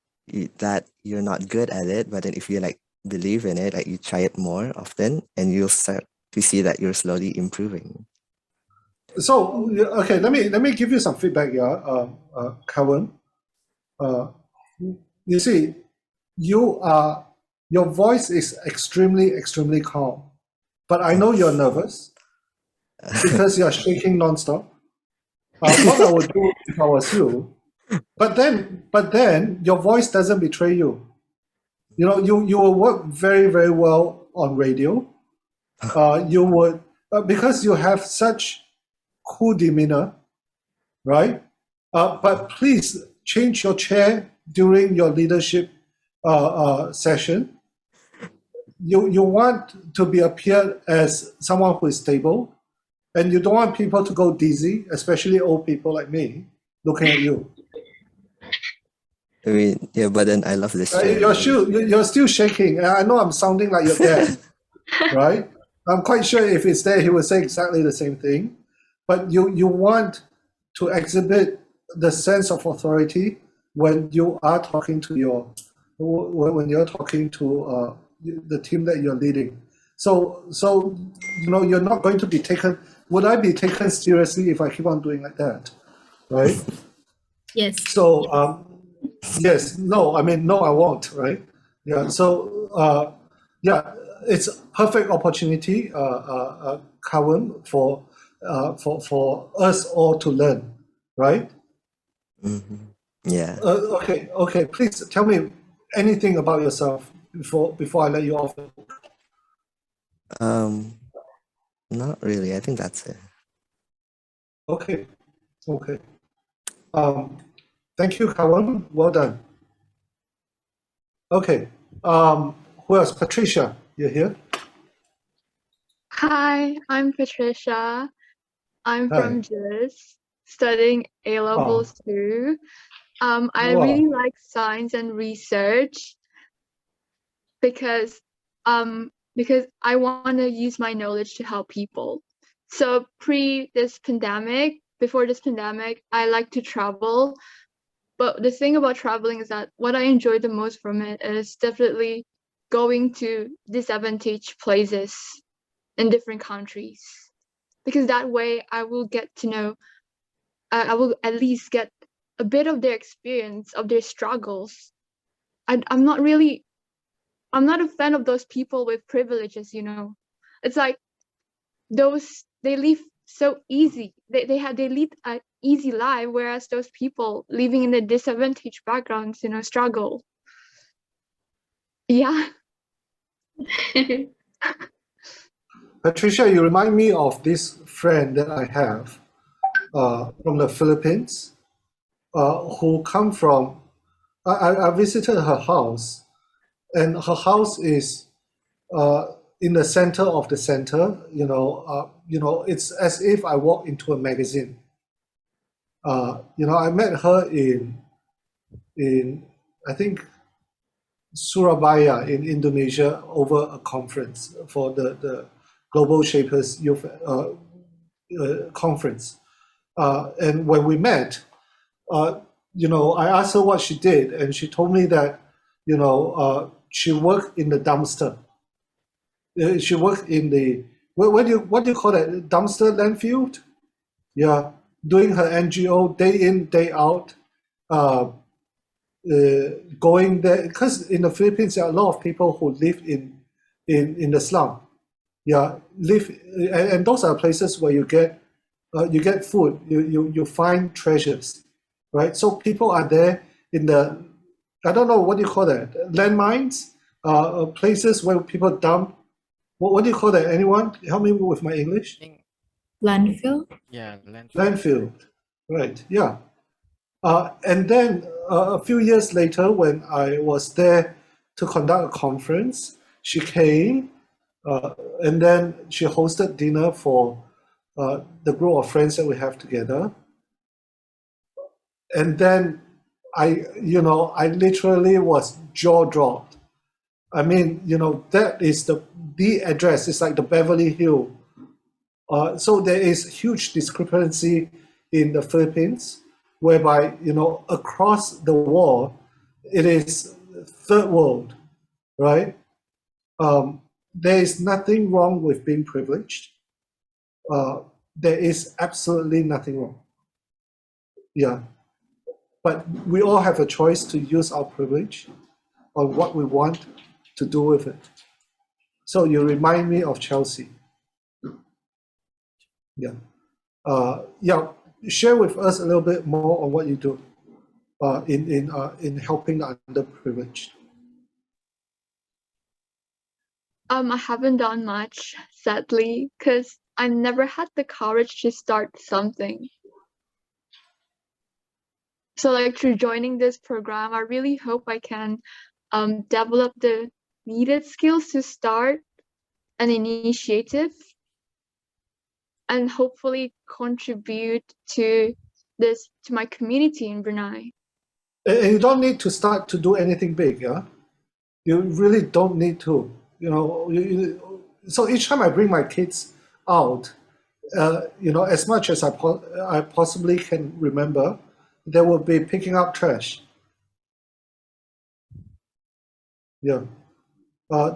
that you're not good at it. But then if you like believe in it, like you try it more often, and you'll start to see that you're slowly improving. So okay, let me give you some feedback here, Kevin. You see, your voice is extremely calm, but I know you're nervous because you're shaking nonstop. What I would do if I was you, but then your voice doesn't betray you. You know, you will work very well on radio. You would because you have such cool demeanor, right? But please change your chair during your leadership session. You want to be appeared as someone who is stable, and you don't want people to go dizzy, especially old people like me, looking at you. I mean, yeah, but then I love this chair. You're still shaking. I know I'm sounding like your dad, right? I'm quite sure if it's there, he would say exactly the same thing. But you want to exhibit the sense of authority when you are talking to when you're talking to the team that you're leading. So you know, you're not going to be taken. Would I be taken seriously if I keep on doing like that, right? Yes. So yes, no, I mean no, I won't, right? Yeah. So yeah, it's a perfect opportunity, Kawan, for us all to learn, right? Mm-hmm. Yeah. Okay. Please tell me anything about yourself before I let you off. Not really. I think that's it. Okay. Thank you, Kawan. Well done. Okay. Who else? Patricia, you're here. Hi, I'm Patricia. I'm Hi. from JIS, studying A levels too. I Wow. really like science and research because I want to use my knowledge to help people. So before this pandemic, I like to travel. But the thing about traveling is that what I enjoy the most from it is definitely going to disadvantaged places in different countries. Because that way I will get to know, I will at least get a bit of their experience, of their struggles. I'm not a fan of those people with privileges, you know. It's like they live so easy. They lead an easy life, whereas those people living in the disadvantaged backgrounds, you know, struggle. Yeah. Patricia, you remind me of this friend that I have from the Philippines who come from, I visited her house, and her house is in the center of the center. You know, it's as if I walk into a magazine. You know, I met her in I think Surabaya in Indonesia over a conference for the Global Shapers Youth Conference. And when we met, I asked her what she did, and she told me that, she worked in the dumpster. She worked in the what do you call that, dumpster landfill? Yeah, doing her NGO day in day out, going there because in the Philippines there are a lot of people who live in the slum. Yeah, live and those are places where you get food, you find treasures, right? So people are there in the, I don't know what do you call that, landmines, places where people dump. What do you call that? Anyone help me with my English? Landfill? Yeah, landfill. Landfill, right? Yeah. And then a few years later, when I was there to conduct a conference, she came, and then she hosted dinner for the group of friends that we have together. And then I literally was jaw dropped. I mean, that is the address. It's like the Beverly Hill. So there is huge discrepancy in the Philippines, whereby across the wall, it is third world, right? There is nothing wrong with being privileged. There is absolutely nothing wrong. Yeah, but we all have a choice to use our privilege on what we want to do with it. So you remind me of Chelsea. Yeah. Yeah. Share with us a little bit more on what you do in helping the underprivileged. I haven't done much, sadly, because I never had the courage to start something. So like through joining this program, I really hope I can develop the needed skills to start an initiative and hopefully contribute to my community in Brunei. And you don't need to start to do anything big, yeah? You really don't need to. So each time I bring my kids out, as much as I possibly can remember, they will be picking up trash. Yeah.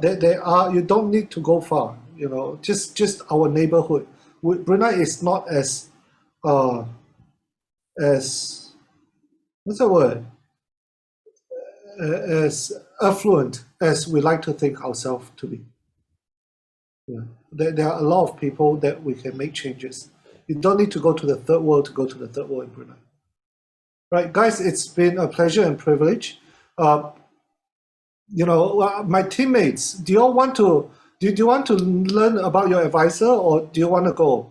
They are. You don't need to go far. Just our neighborhood. Brunei is not as what's the word? As affluent as we like to think ourselves to be. Yeah. There are a lot of people that we can make changes. You don't need to go to the third world to go to the third world in Brunei. Right, guys, it's been a pleasure and privilege. My teammates, do you want to learn about your advisor, or do you want to go?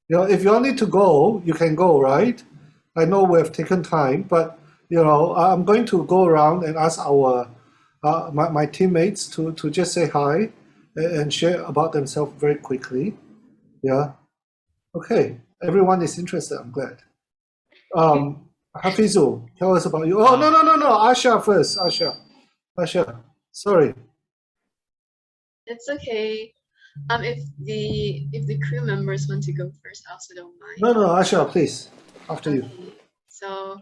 If you all need to go, you can go, right? I know we have taken time, but I'm going to go around and ask our my teammates to just say hi and share about themselves very quickly. Yeah. Okay. Everyone is interested. I'm glad. Hafizu, tell us about you. Oh, no. Asha first. Asha. Sorry. It's okay. If the crew members want to go first, I also don't mind. No, Asha, please. After you. So,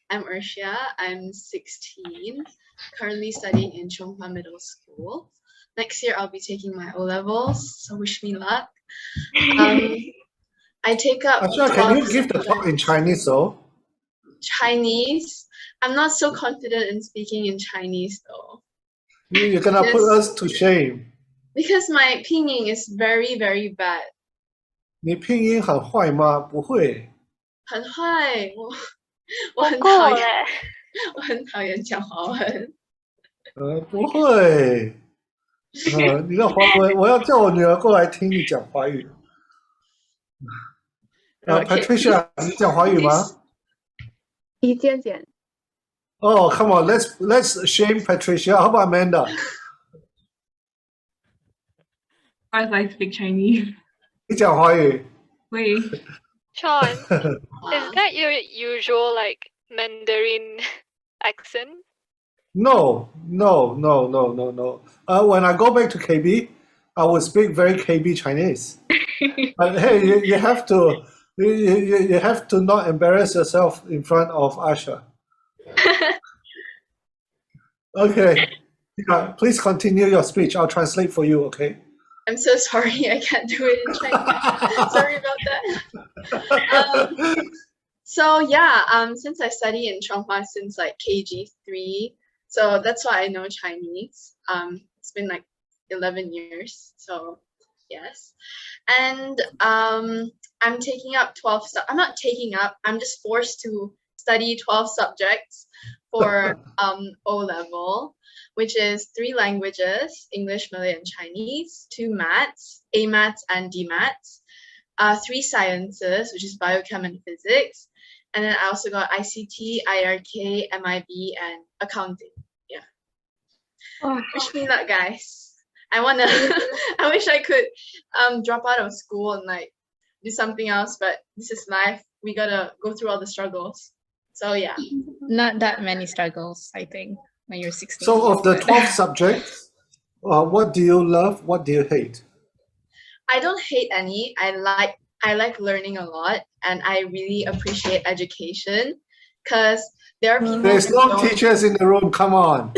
I'm Urshia. I'm 16, currently studying in Chonghua Middle School. Next year, I'll be taking my O-levels, so wish me luck. I take up Asha, can you give the talk in Chinese, though? Chinese. I'm not so confident in speaking in Chinese, though. You're going to put us to shame. Because my pinyin is very, very bad. 你拼音很坏吗？不会。很坏，我很讨厌，我很讨厌讲华文。不会。你的华文，我要叫我女儿过来听你讲华语。Patricia， 你讲华语吗？一点点。Oh, come on, let's shame Patricia. How about Amanda? I speak Chinese. 你讲华语？会。Shaun, is that your usual like Mandarin accent? No. When I go back to KB, I will speak very KB Chinese. But hey, you have to You have to not embarrass yourself in front of Asha. Okay. Yeah, please continue your speech. I'll translate for you, okay? I'm so sorry, I can't do it in Chinese. Sorry about that. So yeah, since I study in Chonghua since like KG3, so that's why I know Chinese. It's been like 11 years, so yes. And I'm taking up 12. I'm not taking up. I'm just forced to study 12 subjects for O level, which is 3 languages: English, Malay, and Chinese, 2 maths, A maths and D maths, 3 sciences, which is biochem and physics, and then I also got ICT, IRK, MIB, and accounting. Yeah. Wish me luck, guys. I wish I could drop out of school and like do something else, but this is life. We gotta go through all the struggles. So yeah. Not that many struggles, I think, when you're 16. So of the 12 subjects, what do you love? What do you hate? I don't hate any. I like learning a lot, and I really appreciate education, because there are people. There's no teachers in the room. Come on.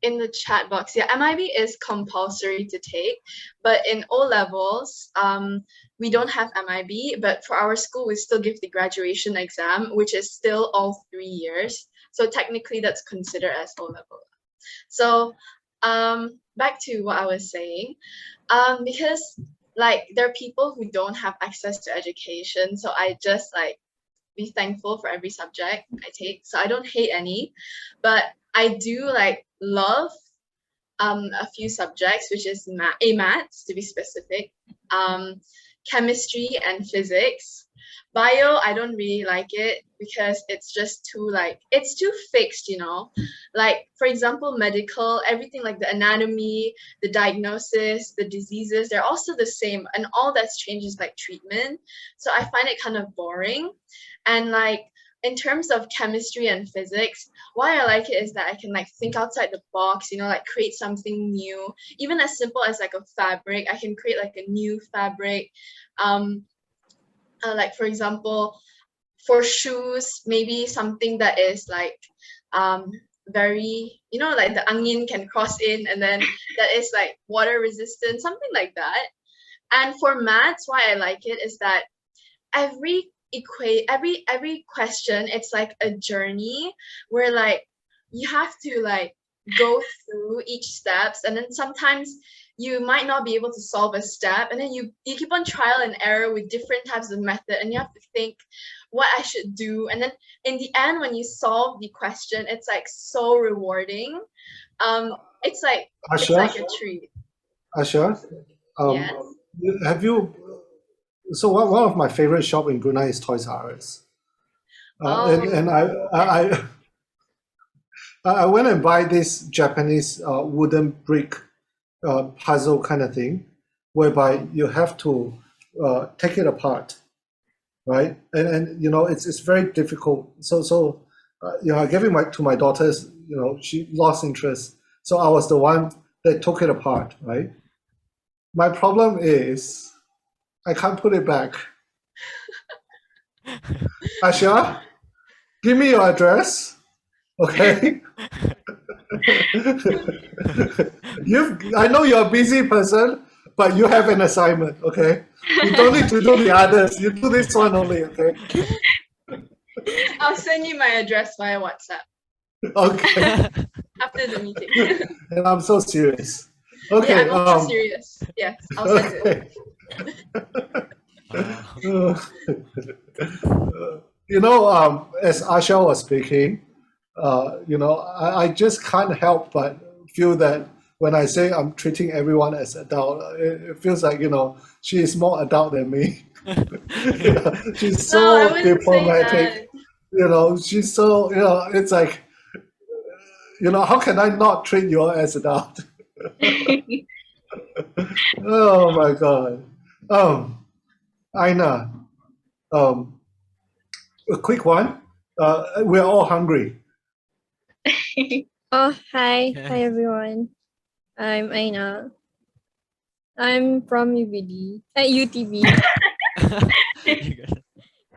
In the chat box, yeah, MIB is compulsory to take, but in O levels, we don't have MIB, but for our school, we still give the graduation exam, which is still all 3 years. So technically, that's considered as O level. So back to what I was saying, because like there are people who don't have access to education, so I just like be thankful for every subject I take. So I don't hate any, but I do like love a few subjects, which is maths to be specific, chemistry and physics. Bio, I don't really like it because it's just too it's too fixed, you know. Like for example, medical, everything like the anatomy, the diagnosis, the diseases, they're also the same, and all that's changed is like treatment. So I find it kind of boring. And like in terms of chemistry and physics, why I like it is that I can like think outside the box, you know, like create something new. Even as simple as like a fabric, I can create like a new fabric. Like for example, for shoes, maybe something that is like very, you know, like the angin can cross in, and then that is like water resistant, something like that. And for maths, why I like it is that every question, it's like a journey where like you have to like go through each steps, and then sometimes you might not be able to solve a step, and then you keep on trial and error with different types of method, and you have to think what I should do, and then in the end when you solve the question, it's like so rewarding. It's like a treat. Asha, Yes. have you? So one of my favorite shop in Brunei is Toys R Us, and I went and buy this Japanese wooden brick puzzle kind of thing, whereby you have to take it apart, right? And you know it's very difficult. So you know, I gave it to my daughters. You know, she lost interest, so I was the one that took it apart, right? My problem is I can't put it back. Asha, give me your address, okay? I know you're a busy person, but you have an assignment, okay? You don't need to do the others. You do this one only, okay? I'll send you my address via WhatsApp. Okay. After the meeting. And I'm so serious. Okay. Yeah, I'm also serious. Yes, I'll send it. You know, as Asha was speaking, you know, I just can't help but feel that when I say I'm treating everyone as adult, it feels like, you know, she is more adult than me. Yeah, she's so diplomatic. You know, she's so, you know, it's like, you know, how can I not treat you all as adult? Oh my God. Aina, a quick one. We're all hungry. Oh, hi. Hi, everyone. I'm Aina. I'm from UBD, UTB.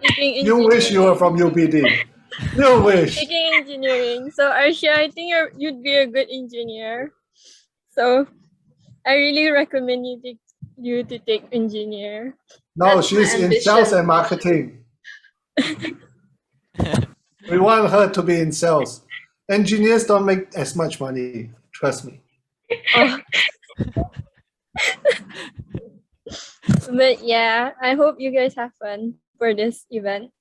Taking You wish you were from UBD. You wish. Taking engineering. So Arsha, I think you'd be a good engineer. So I really recommend you to take engineer. No, That's my she's in sales ambition. and marketing. We want her to be in sales. Engineers don't make as much money. Trust me. Oh. But yeah, I hope you guys have fun for this event.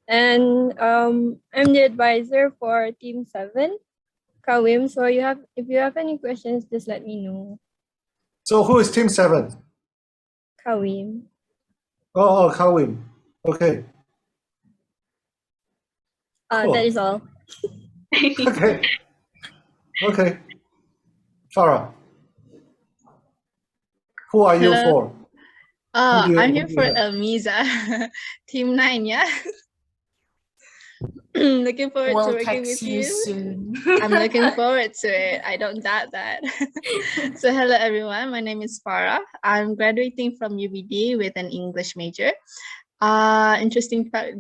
And I'm the advisor for Team 7, Kawim. So if you have any questions, just let me know. So who is Team 7? Kawim. Oh, Kawim. Okay. Cool. That is all. Okay. Okay. Farah. Who are you Hello. for? Who do you- I'm who here do for you have? Elmiza, Team 9, yeah? Looking forward We'll to working text with you you. soon. I'm looking forward to it. I don't doubt that. So hello everyone, my name is Farah. I'm graduating from UBD with an English major. Interesting fact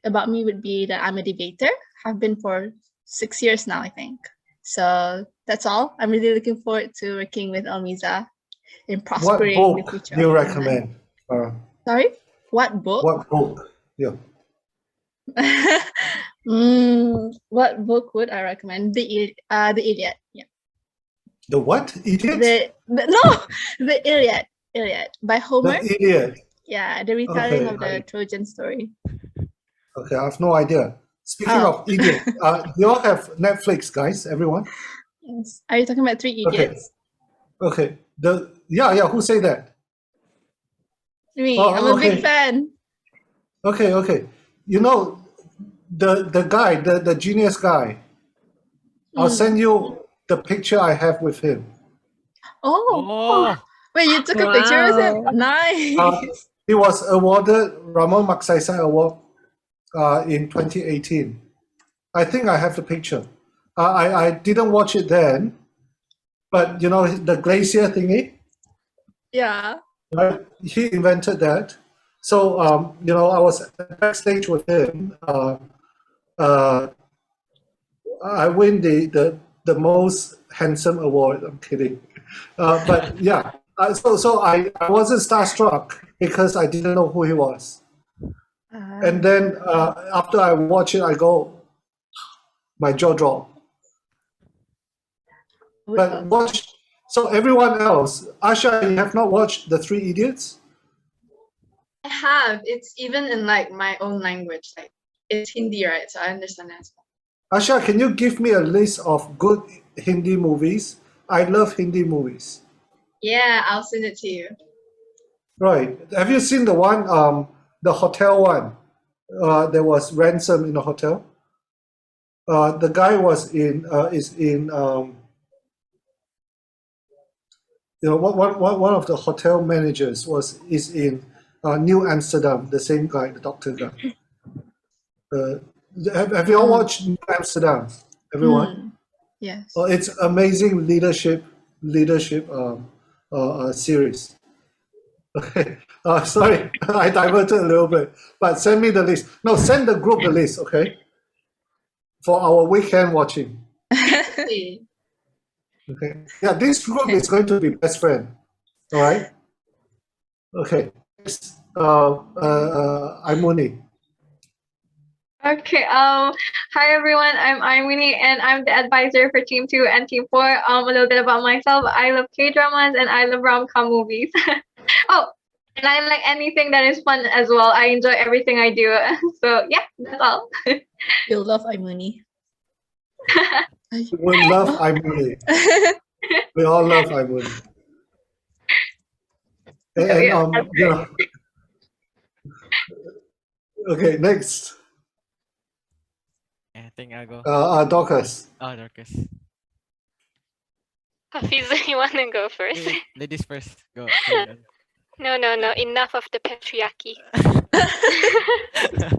about me would be that I'm a debater. Have been for 6 years now, I think. So that's all. I'm really looking forward to working with Elmiza in What prospering the book future. do you of online. recommend, Farah? Sorry, what book? What book? Yeah. What book would I recommend? The Iliad. Yeah. The what? Idiot? The Iliad. Iliad by Homer. The Idiot. Yeah, the retelling Okay, of the Trojan story. Okay, I have no idea. Speaking Oh. of idiot, you all have Netflix, guys, everyone? Yes. Are you talking about Three Okay. Idiots? Okay. Who say that? Me. Oh, I'm a big okay. fan. Okay. You know, the guy, the genius guy, I'll send you the picture I have with him. Oh. Wait, you took a picture with him? Wow. Nice. He was awarded Ramon Magsaysay Award in 2018. I think I have the picture. I didn't watch it then, but you know the glacier thingy, Yeah. right? He invented that. So you know, I was backstage with him. I win the most handsome award. I'm kidding, but yeah. So I wasn't starstruck because I didn't know who he was. And then after I watch it, I go, my jaw dropped. But watch. So everyone else, Asha, you have not watched The Three Idiots? I have. It's even in like my own language. Like it's Hindi, right? So I understand that as well. Asha, can you give me a list of good Hindi movies? I love Hindi movies. Yeah, I'll send it to you. Right. Have you seen the one, the hotel one? There was ransom in a hotel. The guy is in you know, one of the hotel managers is in New Amsterdam. The same guy, the doctor guy. Have you all watched New Amsterdam? Everyone? Yes. Oh, it's amazing leadership series. Okay. Sorry, I diverted a little bit, but send me the list. No, send the group the list, okay? For our weekend watching. Okay. Yeah, this group is going to be best friend. All right. Okay. Imuni. Okay. Hi everyone. I'm Irene, and I'm the advisor for Team 2 and Team 4. A little bit about myself. I love K-dramas and I love rom-com movies. Oh, and I like anything that is fun as well. I enjoy everything I do. So yeah, that's all. You'll love Imuni. We love Imuni. We all love Imuni. And you know, okay, next. I think I'll go. Dorcas. Oh, Dorcas. Hafiza, you want to go first? Ladies first. Go. No. Enough of the patriarchy.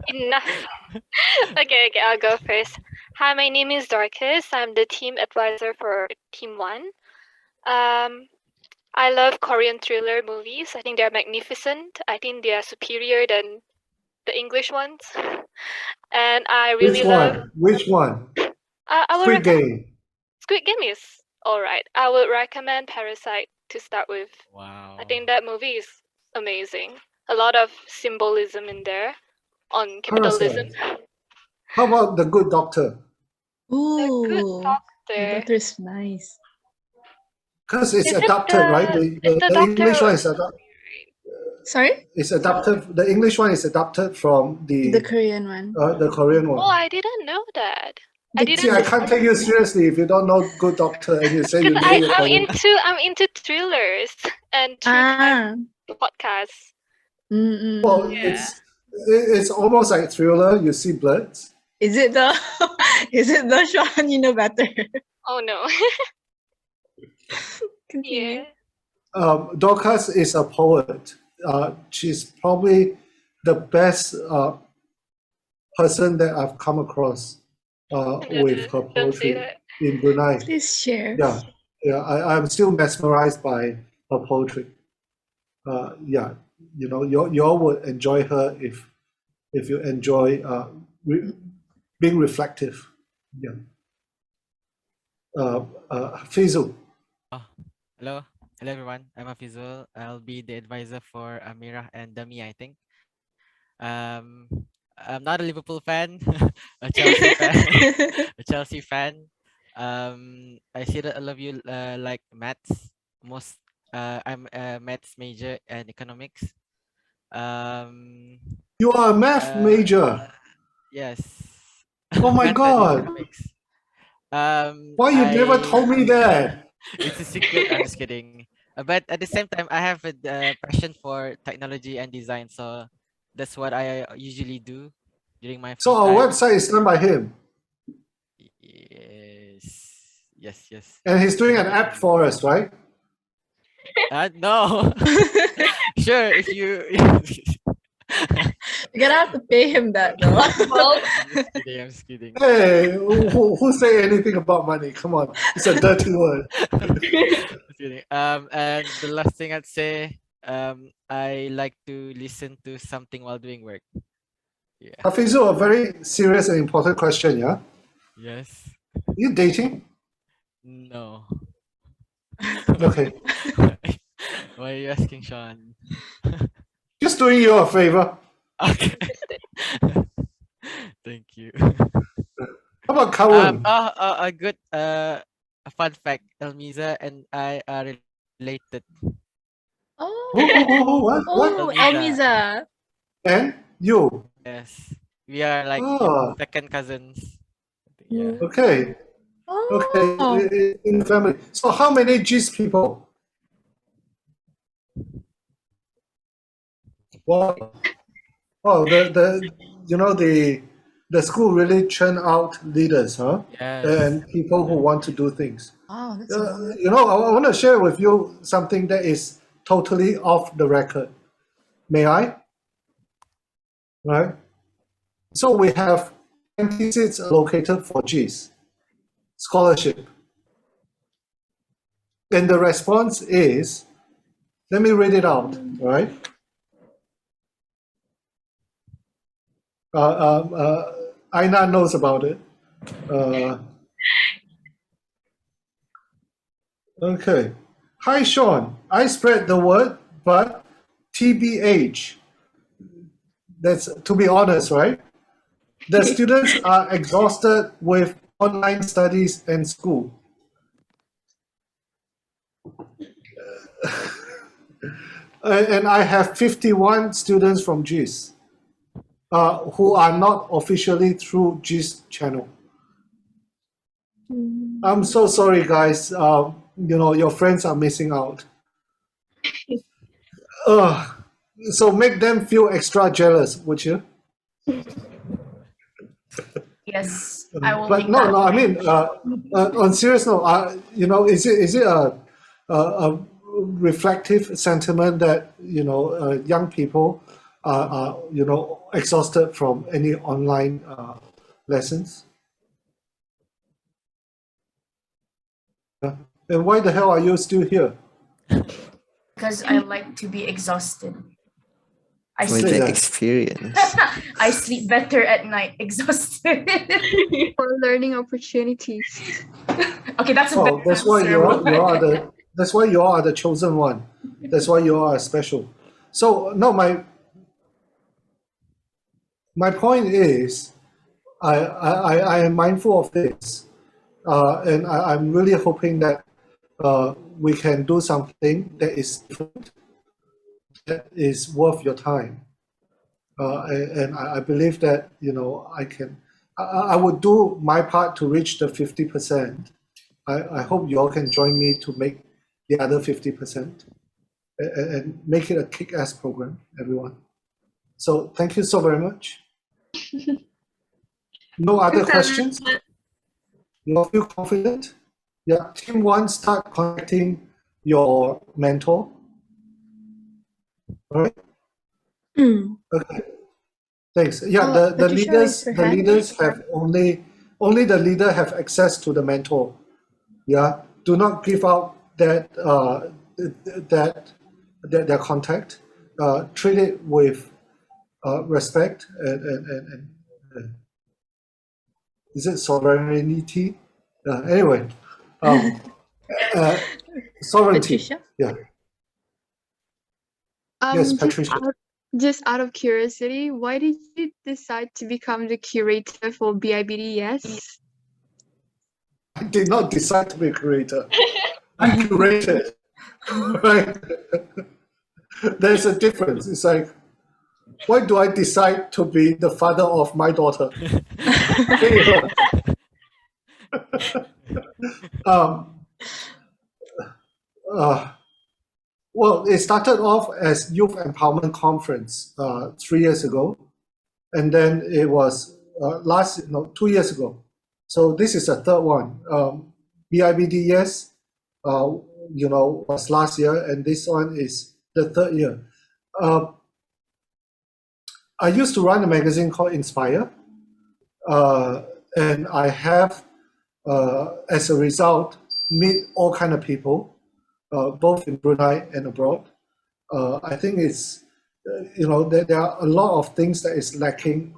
Enough. Okay, I'll go first. Hi, my name is Dorcas. I'm the team advisor for Team 1. I love Korean thriller movies. I think they're magnificent. I think they are superior than the English ones. And I really Which love. one? Which one? I will Squid Game. Squid Game is all right. I would recommend Parasite to start with. Wow. I think that movie is amazing. A lot of symbolism in there on capitalism. Parasite. How about The Good Doctor? Ooh, Doctor. that is nice. Because it's Is it adapted, right? it's the The English doctor? one is adapted. Sorry? It's adapted. The English one is adapted from The Korean one. the Korean Oh, one. I didn't know that. I The See, didn't. I can't take you seriously if you don't know Good Doctor and you say you Because know your I'm Korean. into thrillers and true crime podcasts. Well, Yeah. it's almost like thriller. You see blood. Is it the is it the Shaun? You know better. Oh no. Continue. Dorcas is a poet. She's probably the best person that I've come across with her Don't say poetry that. in Brunei. Please share. Yeah. I'm still mesmerized by her poetry. Yeah, you know, you all would enjoy her if you enjoy being reflective. Yeah. Fizu. Oh, hello everyone. I'm Afizul. I'll be the advisor for Amira and Dami, I think. I'm not a Liverpool fan, a Chelsea fan, a Chelsea fan. I see that all of you like maths. I'm a maths major and economics. You are a math major. Yes. Oh my Math and God. economics. Why you never told me that? It's a secret. I'm just kidding. But at the same time, I have a passion for technology and design, so that's what I usually do during my So free our time. website is done by him, Yes. and he's doing an app for us, right? No. Sure, if you. You're gonna have to pay him that though. I'm just kidding. Hey, who say anything about money? Come on, it's a dirty word. Just kidding. And the last thing I'd say, I like to listen to something while doing work. Yeah. Hafizu, a very serious and important question, yeah? Yes. You dating? No. Okay. Why are you asking, Shaun? Just doing you a favor. Okay. Thank you. How about Kawun? A good a fun fact. Elmiza and I are related. Oh, What? Elmiza. And you? Yes. We are like second cousins. Yeah. Okay. Okay. In family. So how many G's people? Wow. Oh, the school really churn out leaders, huh? Yes. And people who want to do things. Oh, that's a lot. You know, I want to share with you something that is totally off the record. May I? Right? So we have 20 seats allocated for G's scholarship. And the response is, let me read it out, right? Aina knows about it. Okay. Hi, Shaun. I spread the word, but TBH. That's to be honest, right? The students are exhausted with online studies and school. And I have 51 students from GIS who are not officially through GIS channel. I'm so sorry, guys. You know, your friends are missing out. So make them feel extra jealous, would you? Yes, I will. But make no, that no. I point. mean, on serious note, you know, is it a reflective sentiment that you know young people are you know exhausted from any online lessons? And why the hell are you still here? because I like to be exhausted. I For sleep. the experience. I sleep better at night, exhausted. For learning opportunities. Okay, that's a Oh, better that's why answer. that's why you are the chosen one. That's why you are special. So no, my point is, I am mindful of this, and I'm really hoping that we can do something that is different, that is worth your time. And I believe that I can. I would do my part to reach the 50%. I hope you all can join me to make the other 50% and make it a kick-ass program, everyone. So thank you so very much. No other questions? You all feel confident? Yeah, team one, start contacting your mentor. All right. Okay. Thanks. Yeah, the leaders have only the leader have access to the mentor. Yeah. Do not give out that their contact. Treat it with respect and is it sovereignty? Anyway, sovereignty. Patricia? Yeah. Yes, Just Patricia. out of curiosity, why did you decide to become the curator for BIBD? Yes. I did not decide to be a curator. I curated. Right? There's a difference. It's like, why do I decide to be the father of my daughter? Well, it started off as Youth Empowerment Conference 3 years ago, and then it was 2 years ago. So this is the third one. BIBD, yes, was last year, and this one is the third year. I used to run a magazine called Inspire, and I have, as a result, meet all kind of people, both in Brunei and abroad. I think it's, there are a lot of things that is lacking.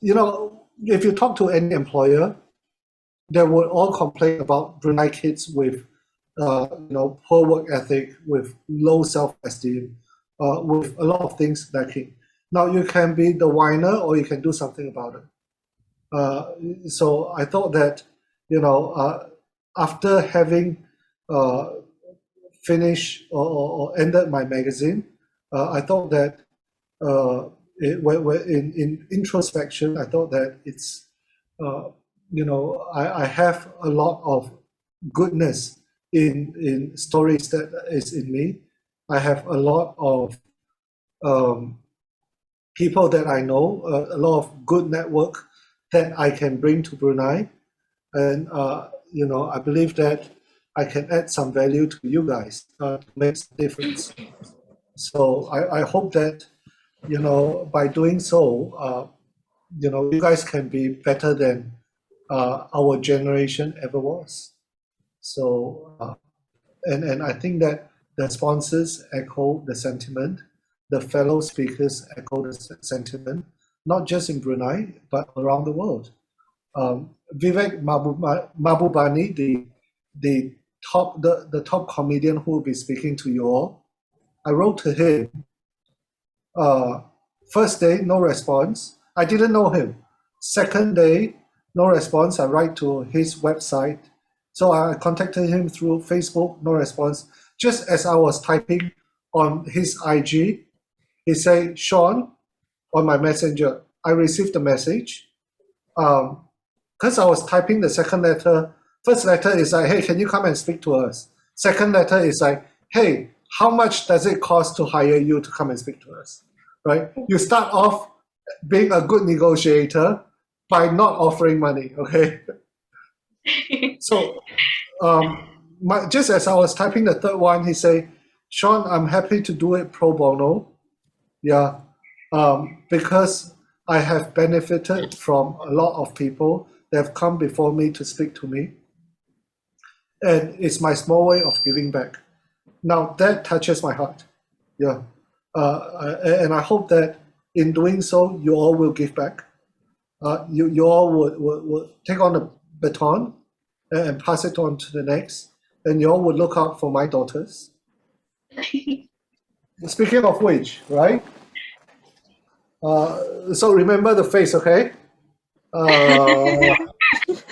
If you talk to any employer, they will all complain about Brunei kids with, poor work ethic, with low self-esteem, with a lot of things lacking. Now you can be the whiner, or you can do something about it. So I thought that, after having finished or ended my magazine, I thought that in introspection, I thought that it's, I have a lot of goodness in stories that is in me. I have a lot of people that I know, a lot of good network that I can bring to Brunei. And, I believe that I can add some value to you guys to make a difference. So I hope that, by doing so, you guys can be better than our generation ever was. So, and I think that the sponsors echo the sentiment, the fellow speakers echo the sentiment, not just in Brunei, but around the world. Vivek Mabubani, the top comedian who will be speaking to you all, I wrote to him. First day, no response. I didn't know him. Second day, no response. I write to his website. So I contacted him through Facebook, no response. Just as I was typing on his IG, he said, Shaun, on my messenger, I received the message. Because I was typing the second letter, first letter is like, hey, can you come and speak to us? Second letter is like, hey, how much does it cost to hire you to come and speak to us? Right? You start off being a good negotiator by not offering money, okay? So just as I was typing the third one, he said, Shaun, I'm happy to do it pro bono. Yeah, because I have benefited from a lot of people that have come before me to speak to me. And it's my small way of giving back. Now that touches my heart. Yeah. And I hope that in doing so, you all will give back. You all would take on the baton and pass it on to the next. And you all would look out for my daughters. Speaking of which, right? So remember the face, okay?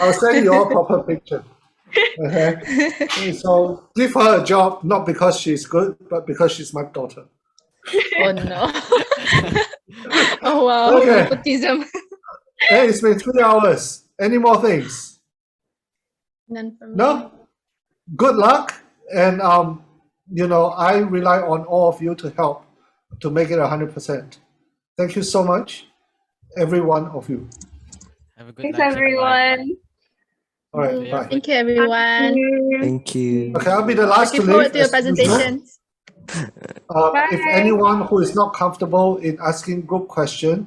I'll send you all a proper picture. Okay. So give her a job not because she's good, but because she's my daughter. Oh no. Oh wow. Okay. Nepotism. Hey, it's been 3 hours. Any more things? None for me. No? Good luck. And I rely on all of you to help to make it 100%. Thank you so much, every one of you. Have a good Thanks, lunch, everyone. All right, bye. Thank you, everyone. Thank you. Okay, I'll be the last Looking to forward leave. to your as usual. presentations. If anyone who is not comfortable in asking group question,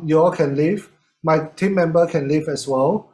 you all can leave. My team member can leave as well.